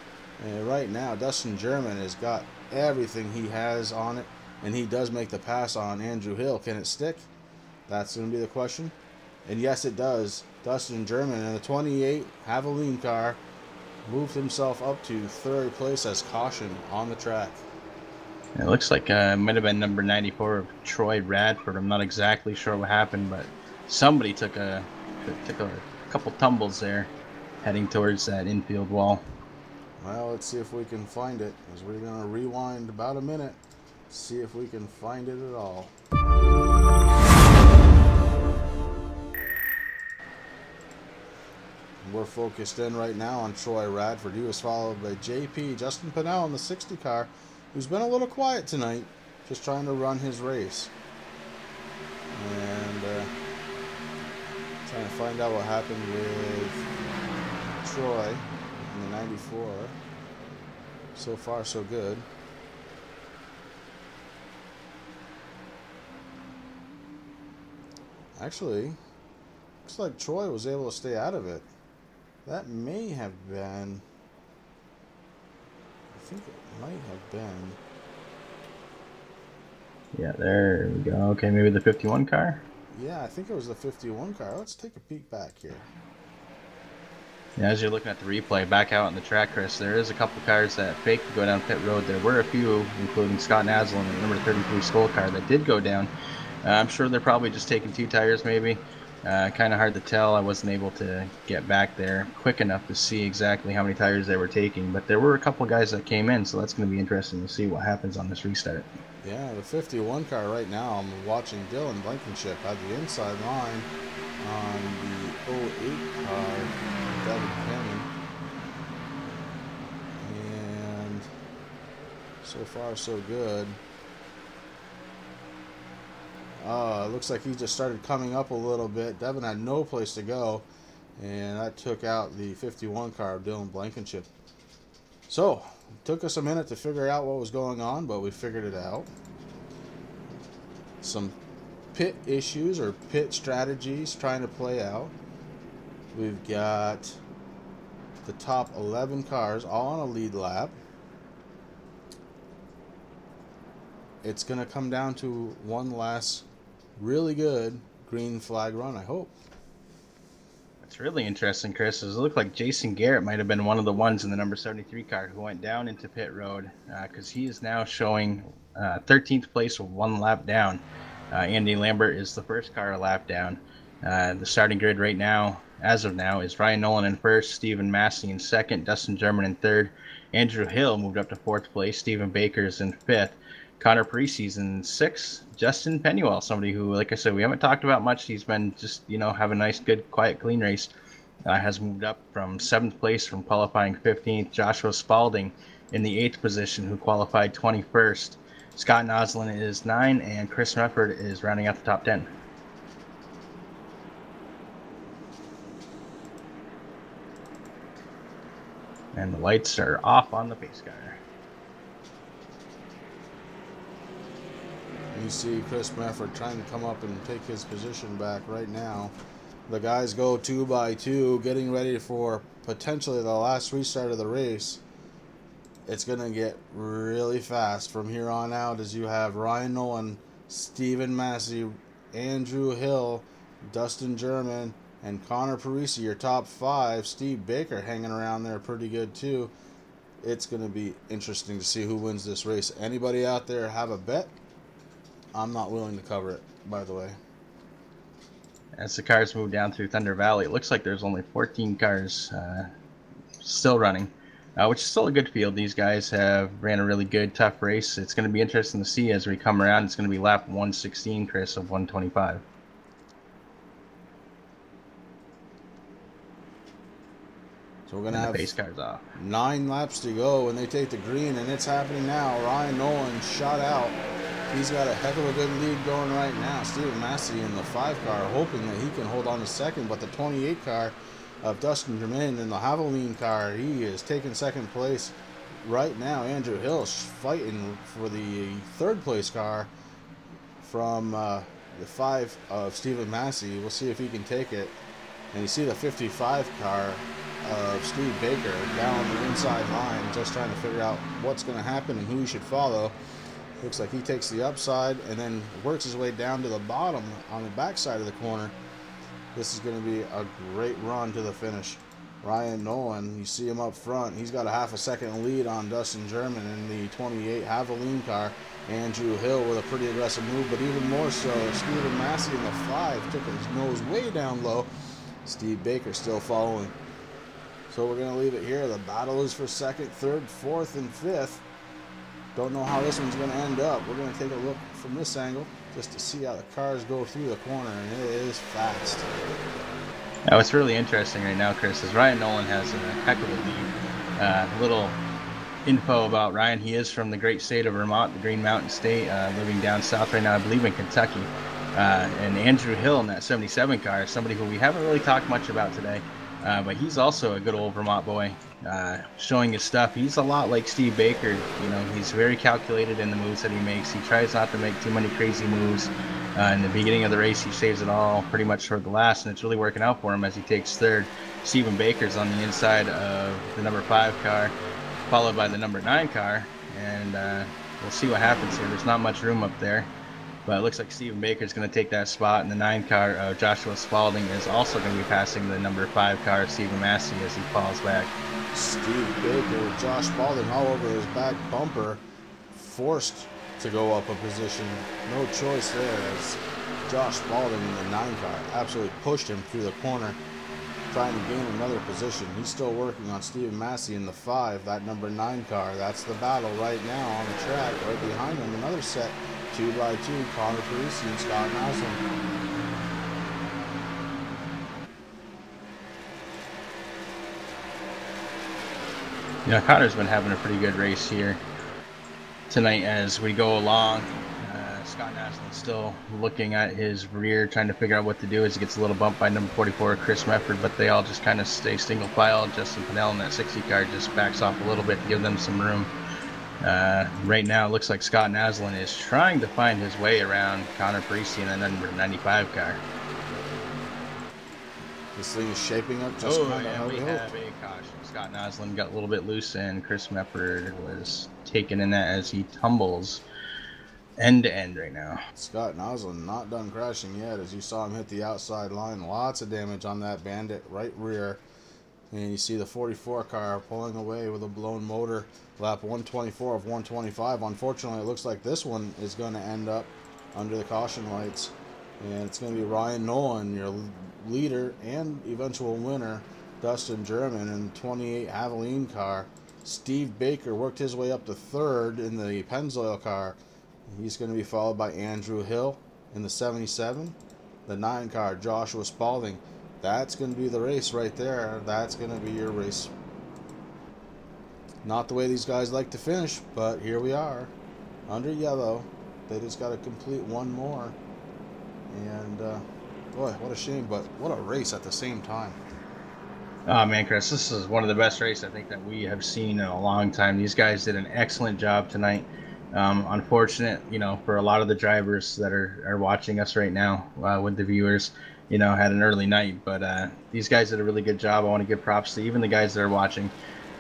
And right now, Dustin German has got everything he has on it. And he does make the pass on Andrew Hill. Can it stick? That's going to be the question. And yes, it does. Dustin German in the 28 Havoline car moved himself up to third place as caution on the track. It looks like it might have been number 94 of Troy Radford. I'm not exactly sure what happened, but somebody took a couple tumbles there heading towards that infield wall. Well, let's see if we can find it, as we're going to rewind about a minute, see if we can find it at all. We're focused in right now on Troy Radford. He was followed by JP, Justin Pinnell in the 60 car, who's been a little quiet tonight, just trying to run his race. And trying to find out what happened with Troy in the 94. So far, so good. Actually, looks like Troy was able to stay out of it. That may have been, I think it might have been. Yeah, there we go. Okay, maybe the 51 car? Yeah, I think it was the 51 car. Let's take a peek back here. Yeah, as you're looking at the replay back out on the track, Chris, there is a couple of cars that faked to go down pit road. There were a few, including Scott Naslin and the number 33 Skoll car that did go down. I'm sure they're probably just taking 2 tires maybe. Kind of hard to tell. I wasn't able to get back there quick enough to see exactly how many tires they were taking, but there were a couple of guys that came in, so that's going to be interesting to see what happens on this restart. Yeah, the 51 car right now, I'm watching Dylan Blankenship at the inside line on the 08 car, Devin Penny. And so far so good. It looks like he just started coming up a little bit. Devin had no place to go, and that took out the 51 car of Dylan Blankenship. So, it took us a minute to figure out what was going on, but we figured it out. Some pit issues or pit strategies trying to play out. We've got the top 11 cars all on a lead lap. It's going to come down to one last really good green flag run, I hope. What's really interesting, Chris, is it looked like Jason Garrett might have been one of the ones in the number 73 car who went down into pit road, because he is now showing 13th place with 1 lap down. Andy Lambert is the first car a lap down. The starting grid right now, as of now, is Ryan Nolan in first, Stephen Massey in second, Dustin German in third, Andrew Hill moved up to 4th place, Stephen Baker's in 5th, Connor Parisi's in 6th, Justin Pennuel, somebody who, like I said, we haven't talked about much. He's been just, have a nice, good, quiet, clean race. Has moved up from 7th place from qualifying 15th. Joshua Spalding in the 8th position, who qualified 21st. Scott Noslin is 9, and Chris Mefford is rounding out the top 10. And the lights are off on the pace car. You see Chris Mefford trying to come up and take his position back right now. The guys go 2 by 2, getting ready for potentially the last restart of the race. It's going to get really fast from here on out as you have Ryan Nolan, Stephen Massey, Andrew Hill, Dustin German, and Connor Parisi, your top 5. Steve Baker hanging around there pretty good too. It's going to be interesting to see who wins this race. Anybody out there have a bet? I'm not willing to cover it, by the way. As the cars move down through Thunder Valley, it looks like there's only 14 cars still running, which is still a good field. These guys have ran a really good, tough race. It's going to be interesting to see as we come around. It's going to be lap 116, Chris, of 125. So we're going to have base cars off. 9 laps to go when they take the green, and it's happening now. Ryan Nolan shot out. He's got a heck of a good lead going right now. Stephen Massey in the 5 car hoping that he can hold on to second, but the 28 car of Dustin Germain in the Havoline car, he is taking second place right now. Andrew Hill's fighting for the 3rd place car from the 5 of Stephen Massey. We'll see if he can take it. And you see the 55 car of Steve Baker down the inside line, just trying to figure out what's going to happen and who he should follow. Looks like he takes the upside and then works his way down to the bottom on the backside of the corner. This is going to be a great run to the finish. Ryan Nolan, you see him up front. He's got a half a second lead on Dustin German in the 28 Havoline car. Andrew Hill with a pretty aggressive move, but even more so, Stephen Massey in the 5 took his nose way down low. Steve Baker still following. So we're going to leave it here. The battle is for 2nd, 3rd, 4th, and 5th. Don't know how this one's going to end up. We're going to take a look from this angle just to see how the cars go through the corner, and it is fast. Now, what's really interesting right now, Chris, is Ryan Nolan has a heck of a lead. Little info about Ryan. He is from the great state of Vermont, the Green Mountain State, living down south right now, I believe in Kentucky. And Andrew Hill in that 77 car is somebody who we haven't really talked much about today. But he's also a good old Vermont boy, showing his stuff. He's a lot like Steve Baker. You know, he's very calculated in the moves that he makes. He tries not to make too many crazy moves. In the beginning of the race, he saves it all pretty much toward the last, and it's really working out for him as he takes 3rd. Stephen Baker's on the inside of the number 5 car, followed by the number 9 car, and we'll see what happens here. There's not much room up there. But it looks like Stephen Baker's going to take that spot, and the 9 car of Joshua Spalding is also going to be passing the number 5 car of Stephen Massey as he falls back. Steve Baker with Josh Spalding all over his back bumper, forced to go up a position. No choice there as Josh Spalding in the 9 car absolutely pushed him through the corner, trying to gain another position. He's still working on Stephen Massey in the 5, that number 9 car. That's the battle right now on the track. Right behind him, another set. 2 by 2, Connor Parisi and Scott Naslin. Yeah, Connor's been having a pretty good race here tonight as we go along. Scott Naslin's still looking at his rear, trying to figure out what to do as he gets a little bump by number 44, Chris Mefford, but they all just kind of stay single file. Justin Pinnell in that 60 car just backs off a little bit to give them some room. Right now, it looks like Scott Naslin is trying to find his way around Connor Parisi in the number 95 car. This thing is shaping up just kind of how we have a caution. Scott Naslin got a little bit loose, and Chris Mefford was taken in that as he tumbles end to end right now. Scott Naslin not done crashing yet, as you saw him hit the outside line. Lots of damage on that Bandit right rear. And you see the 44 car pulling away with a blown motor. Lap 124 of 125. Unfortunately, it looks like this one is going to end up under the caution lights. And it's going to be Ryan Nolan, your leader and eventual winner. Dustin German in the 28 Havoline car. Steve Baker worked his way up to 3rd in the Pennzoil car. He's going to be followed by Andrew Hill in the 77. The 9 car, Joshua Spalding. That's going to be the race right there. That's going to be your race. Not the way these guys like to finish, but here we are. Under yellow. They just got to complete one more. And, boy, what a shame, but what a race at the same time. Oh, man, Chris, this is one of the best races I think that we have seen in a long time. These guys did an excellent job tonight. Unfortunate, for a lot of the drivers that are watching us right now, with the viewers, had an early night. But these guys did a really good job. I want to give props to even the guys that are watching.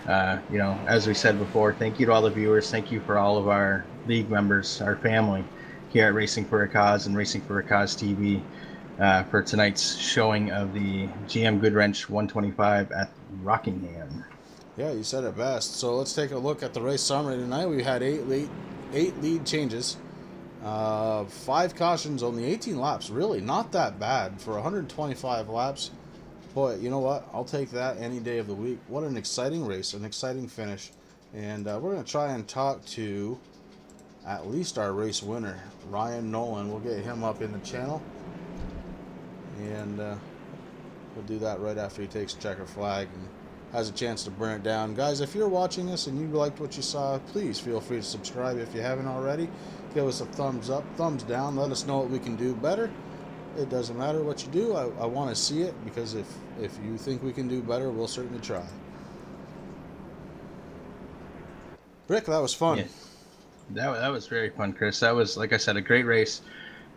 As we said before, thank you to all the viewers. Thank you for all of our league members, our family here at Racing for a Cause and Racing for a Cause TV for tonight's showing of the GM Goodwrench 125 at Rockingham. Yeah, you said it best. So let's take a look at the race summary tonight. We had eight lead changes, 5 cautions, only 18 laps. Really not that bad for 125 laps. Boy, you know what? I'll take that any day of the week. What an exciting race, an exciting finish. And we're going to try and talk to at least our race winner, Ryan Nolan. We'll get him up in the channel. And we'll do that right after he takes checker flag and has a chance to burn it down. Guys, if you're watching this and you liked what you saw, please feel free to subscribe if you haven't already. Give us a thumbs up, thumbs down. Let us know what we can do better. It doesn't matter what you do. I want to see it, because if you think we can do better, we'll certainly try. Rick, that was fun. Yeah. That was very fun, Chris. That was, like I said, a great race.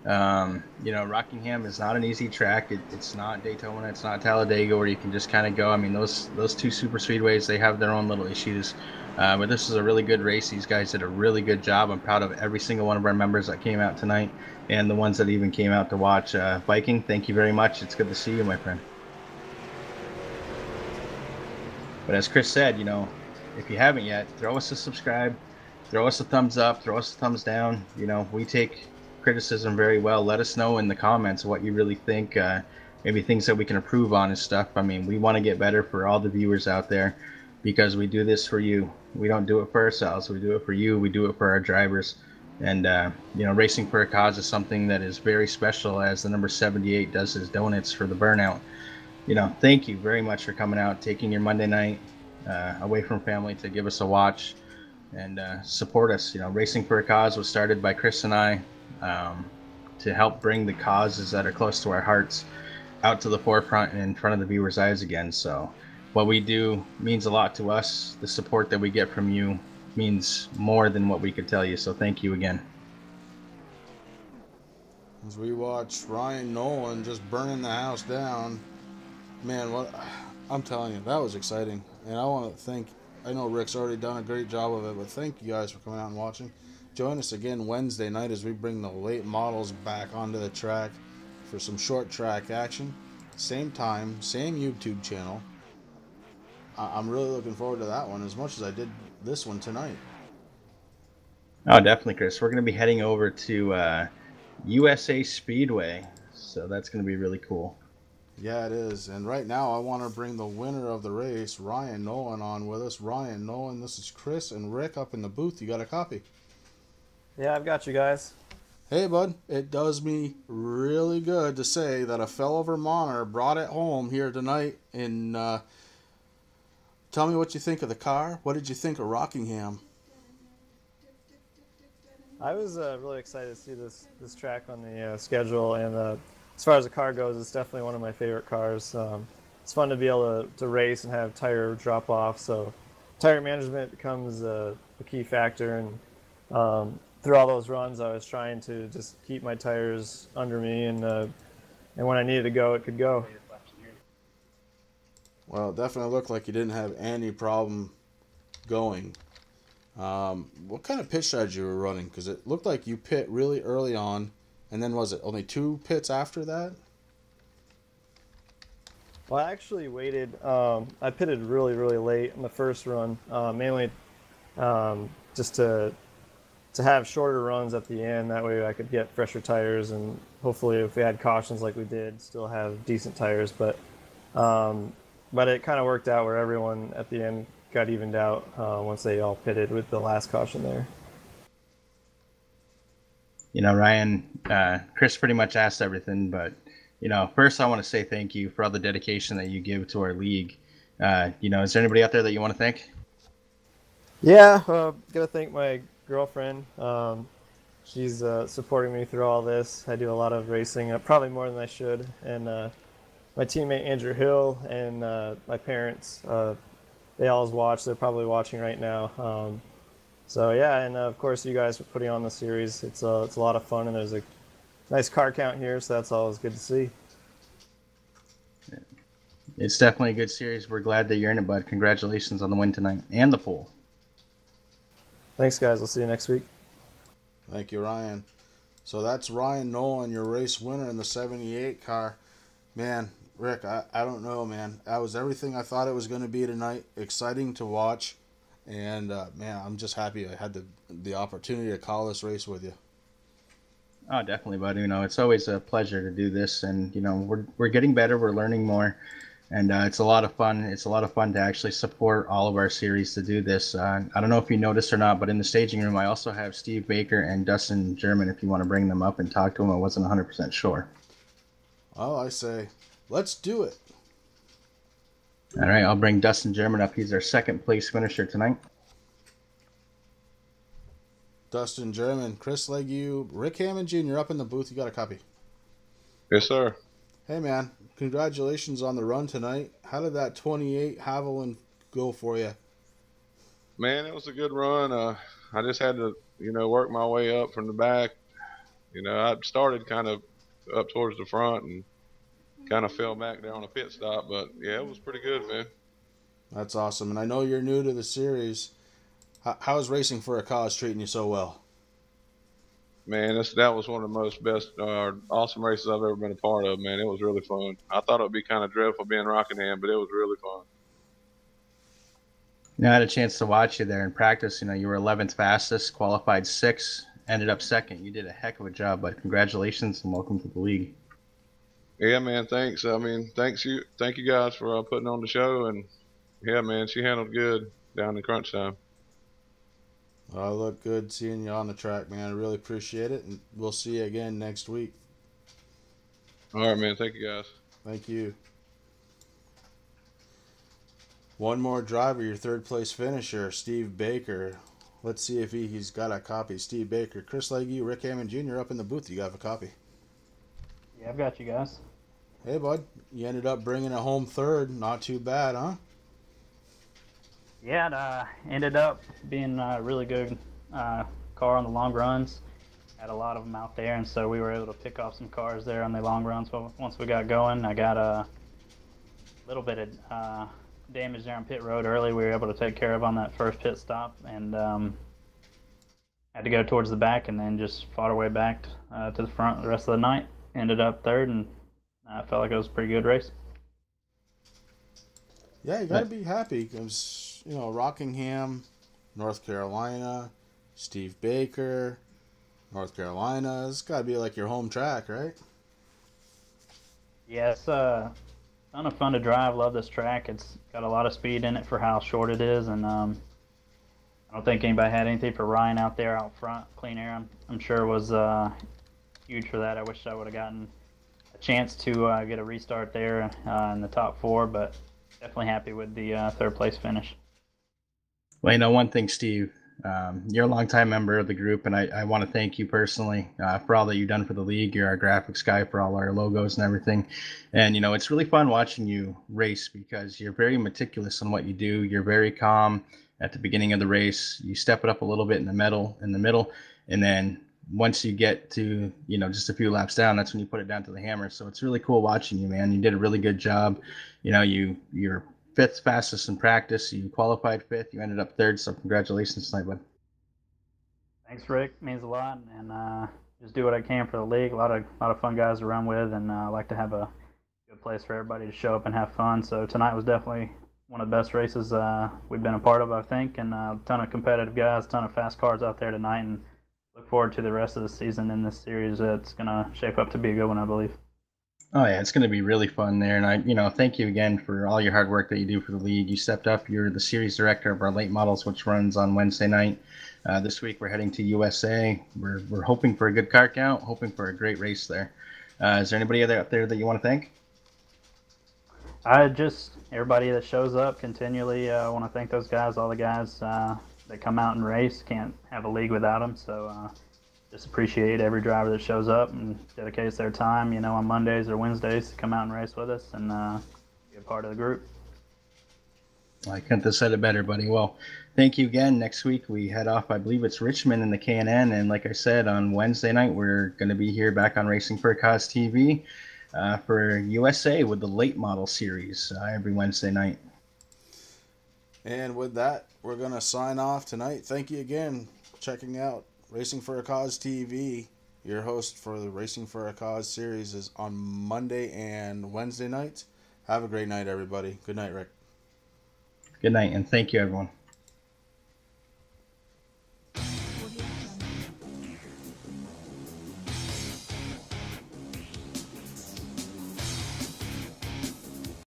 Rockingham is not an easy track. It's not Daytona. It's not Talladega, where you can just kind of go. I mean, those two super speedways, they have their own little issues. But this is a really good race. These guys did a really good job. I'm proud of every single one of our members that came out tonight, and the ones that even came out to watch. Viking, thank you very much. It's good to see you, my friend. But as Chris said, if you haven't yet, throw us a subscribe, throw us a thumbs up, throw us a thumbs down. We take criticism very well. Let us know in the comments what you really think, maybe things that we can improve on and stuff. I mean, we want to get better for all the viewers out there, because we do this for you. We don't do it for ourselves. We do it for you. We do it for our drivers. And Racing for a Cause is something that is very special, as the number 78 does his donuts for the burnout. Thank you very much for coming out, taking your Monday night away from family to give us a watch and support us. Racing for a Cause was started by Chris and I, to help bring the causes that are close to our hearts out to the forefront and in front of the viewers' eyes again. So what we do means a lot to us. The support that we get from you means more than what we could tell you. So thank you again. As we watch Ryan Nolan just burning the house down, man, I'm telling you, that was exciting. And I want to thank, I know Rick's already done a great job of it, but thank you guys for coming out and watching. Join us again Wednesday night as we bring the late models back onto the track for some short track action. Same time, same YouTube channel. I'm really looking forward to that one as much as I did this one tonight. Oh, definitely, Chris. We're going to be heading over to USA Speedway, so that's going to be really cool. Yeah, it is. And right now I want to bring the winner of the race, Ryan Nolan, on with us. Ryan Nolan, this is Chris and Rick up in the booth. You got a copy? Yeah, I've got you guys. Hey, bud. It does me really good to say that a fellow Vermonter brought it home here tonight. And tell me what you think of the car. What did you think of Rockingham? I was really excited to see this track on the schedule, and as far as the car goes, it's definitely one of my favorite cars. It's fun to be able to race and have tire drop off, so tire management becomes a key factor. And through all those runs, I was trying to just keep my tires under me, and when I needed to go, it could go. Well, it definitely looked like you didn't have any problem going. What kind of pit strategy you were running? Because it looked like you pit really early on, and then was it only 2 pits after that? Well, I actually waited. I pitted really, really late in the first run, mainly just to have shorter runs at the end. That way I could get fresher tires, and hopefully if we had cautions like we did, still have decent tires. But it kind of worked out where everyone at the end got evened out once they all pitted with the last caution there. Ryan, Chris pretty much asked everything, but first I want to say thank you for all the dedication that you give to our league. Is there anybody out there that you want to thank? Yeah, gotta thank my girlfriend. She's supporting me through all this. I do a lot of racing, probably more than I should. And my teammate Andrew Hill and my parents, they always watch. They're probably watching right now. So yeah, and of course you guys for putting on the series. It's a lot of fun, and there's a nice car count here, so that's always good to see. It's definitely a good series. We're glad that you're in it, bud. Congratulations on the win tonight and the pole. Thanks, guys. We'll see you next week. Thank you, Ryan. So that's Ryan Nolan, your race winner in the 78 car. Man, Rick, I don't know, man. That was everything I thought it was going to be tonight. Exciting to watch. And, man, I'm just happy I had the opportunity to call this race with you. Oh, definitely, bud. It's always a pleasure to do this. And, we're getting better. We're learning more. And it's a lot of fun. It's a lot of fun to actually support all of our series to do this. I don't know if you noticed or not, but in the staging room, I also have Steve Baker and Dustin German if you want to bring them up and talk to them. I wasn't 100% sure. Oh, I say, let's do it. All right, I'll bring Dustin German up. He's our second place finisher tonight. Dustin German, Chris Legue, Rick Hammond Jr. up in the booth. You got a copy? Yes, sir. Hey, man. Congratulations on the run tonight. How did that 28 Haviland go for you? Man, it was a good run. I just had to, work my way up from the back. I started kind of up towards the front and kind of fell back there on a pit stop. But, yeah, it was pretty good, man. That's awesome. And I know you're new to the series. How is racing for a cause treating you so well? Man, that was one of the most awesome races I've ever been a part of, man. It was really fun. I thought it would be kind of dreadful being Rockingham, but it was really fun. I had a chance to watch you there in practice. You were 11th fastest, qualified 6th, ended up 2nd. You did a heck of a job, but congratulations and welcome to the league. Yeah, man, thanks. Thank you guys for putting on the show. And, yeah, man, she handled good down in crunch time. I look good seeing you on the track, man. I really appreciate it, and we'll see you again next week. All right, man. Thank you, guys. Thank you. One more driver, your third place finisher, Steve Baker. Let's see if he's got a copy. Steve Baker, Chris Legue, Rick Hammond Jr. up in the booth. You got a copy? Yeah, I've got you guys. Hey, bud. You ended up bringing it home third. Not too bad, huh? Yeah, it ended up being a really good car on the long runs. Had a lot of them out there, and so we were able to pick off some cars there on the long runs. Once we got going, I got a little bit of damage there on pit road early. We were able to take care of on that first pit stop, and had to go towards the back, and then just fought our way back to the front the rest of the night. Ended up third, and I felt like it was a pretty good race. Yeah, you got to be happy because, Rockingham, North Carolina, Steve Baker, North Carolina. It's got to be like your home track, right? Yeah, it's a ton of fun to drive. Love this track. It's got a lot of speed in it for how short it is, and I don't think anybody had anything for Ryan out there out front. Clean air, I'm sure, was huge for that. I wish I would have gotten a chance to get a restart there in the top 4, but definitely happy with the third place finish. Well, one thing, Steve, you're a longtime member of the group, and I want to thank you personally for all that you've done for the league. You're our graphics guy for all our logos and everything. And, it's really fun watching you race because you're very meticulous on what you do. You're very calm at the beginning of the race. You step it up a little bit in the middle, and then once you get to, just a few laps down, that's when you put it down to the hammer. So it's really cool watching you, man. You did a really good job. You're 5th fastest in practice. You qualified 5th. You ended up 3rd. So congratulations tonight, bud. Thanks, Rick. Means a lot. And just do what I can for the league. A lot of fun guys to run with, and I like to have a good place for everybody to show up and have fun. So tonight was definitely one of the best races we've been a part of, I think, and a ton of competitive guys, a ton of fast cars out there tonight, and look forward to the rest of the season in this series. It's going to shape up to be a good one, I believe. Oh, yeah, it's going to be really fun there. And I thank you again for all your hard work that you do for the league. You stepped up. You're the series director of our late models, which runs on Wednesday night. This week we're heading to USA. We're hoping for a good car count, hoping for a great race there. Is there anybody out there that you want to thank? Everybody that shows up continually. I want to thank those guys, all the guys that come out and race. Can't have a league without them. So just appreciate every driver that shows up and dedicates their time, on Mondays or Wednesdays to come out and race with us and be a part of the group. I couldn't have said it better, buddy. Well, thank you again. Next week we head off, I believe it's Richmond in the K&N. And like I said, on Wednesday night, we're going to be here back on Racing for a Cause TV for USA with the late model series every Wednesday night. And with that, we're going to sign off tonight. Thank you again for checking out Racing for a Cause TV. Your host for the Racing for a Cause series is on Monday and Wednesday nights. Have a great night, everybody. Good night, Rick. Good night, and thank you, everyone.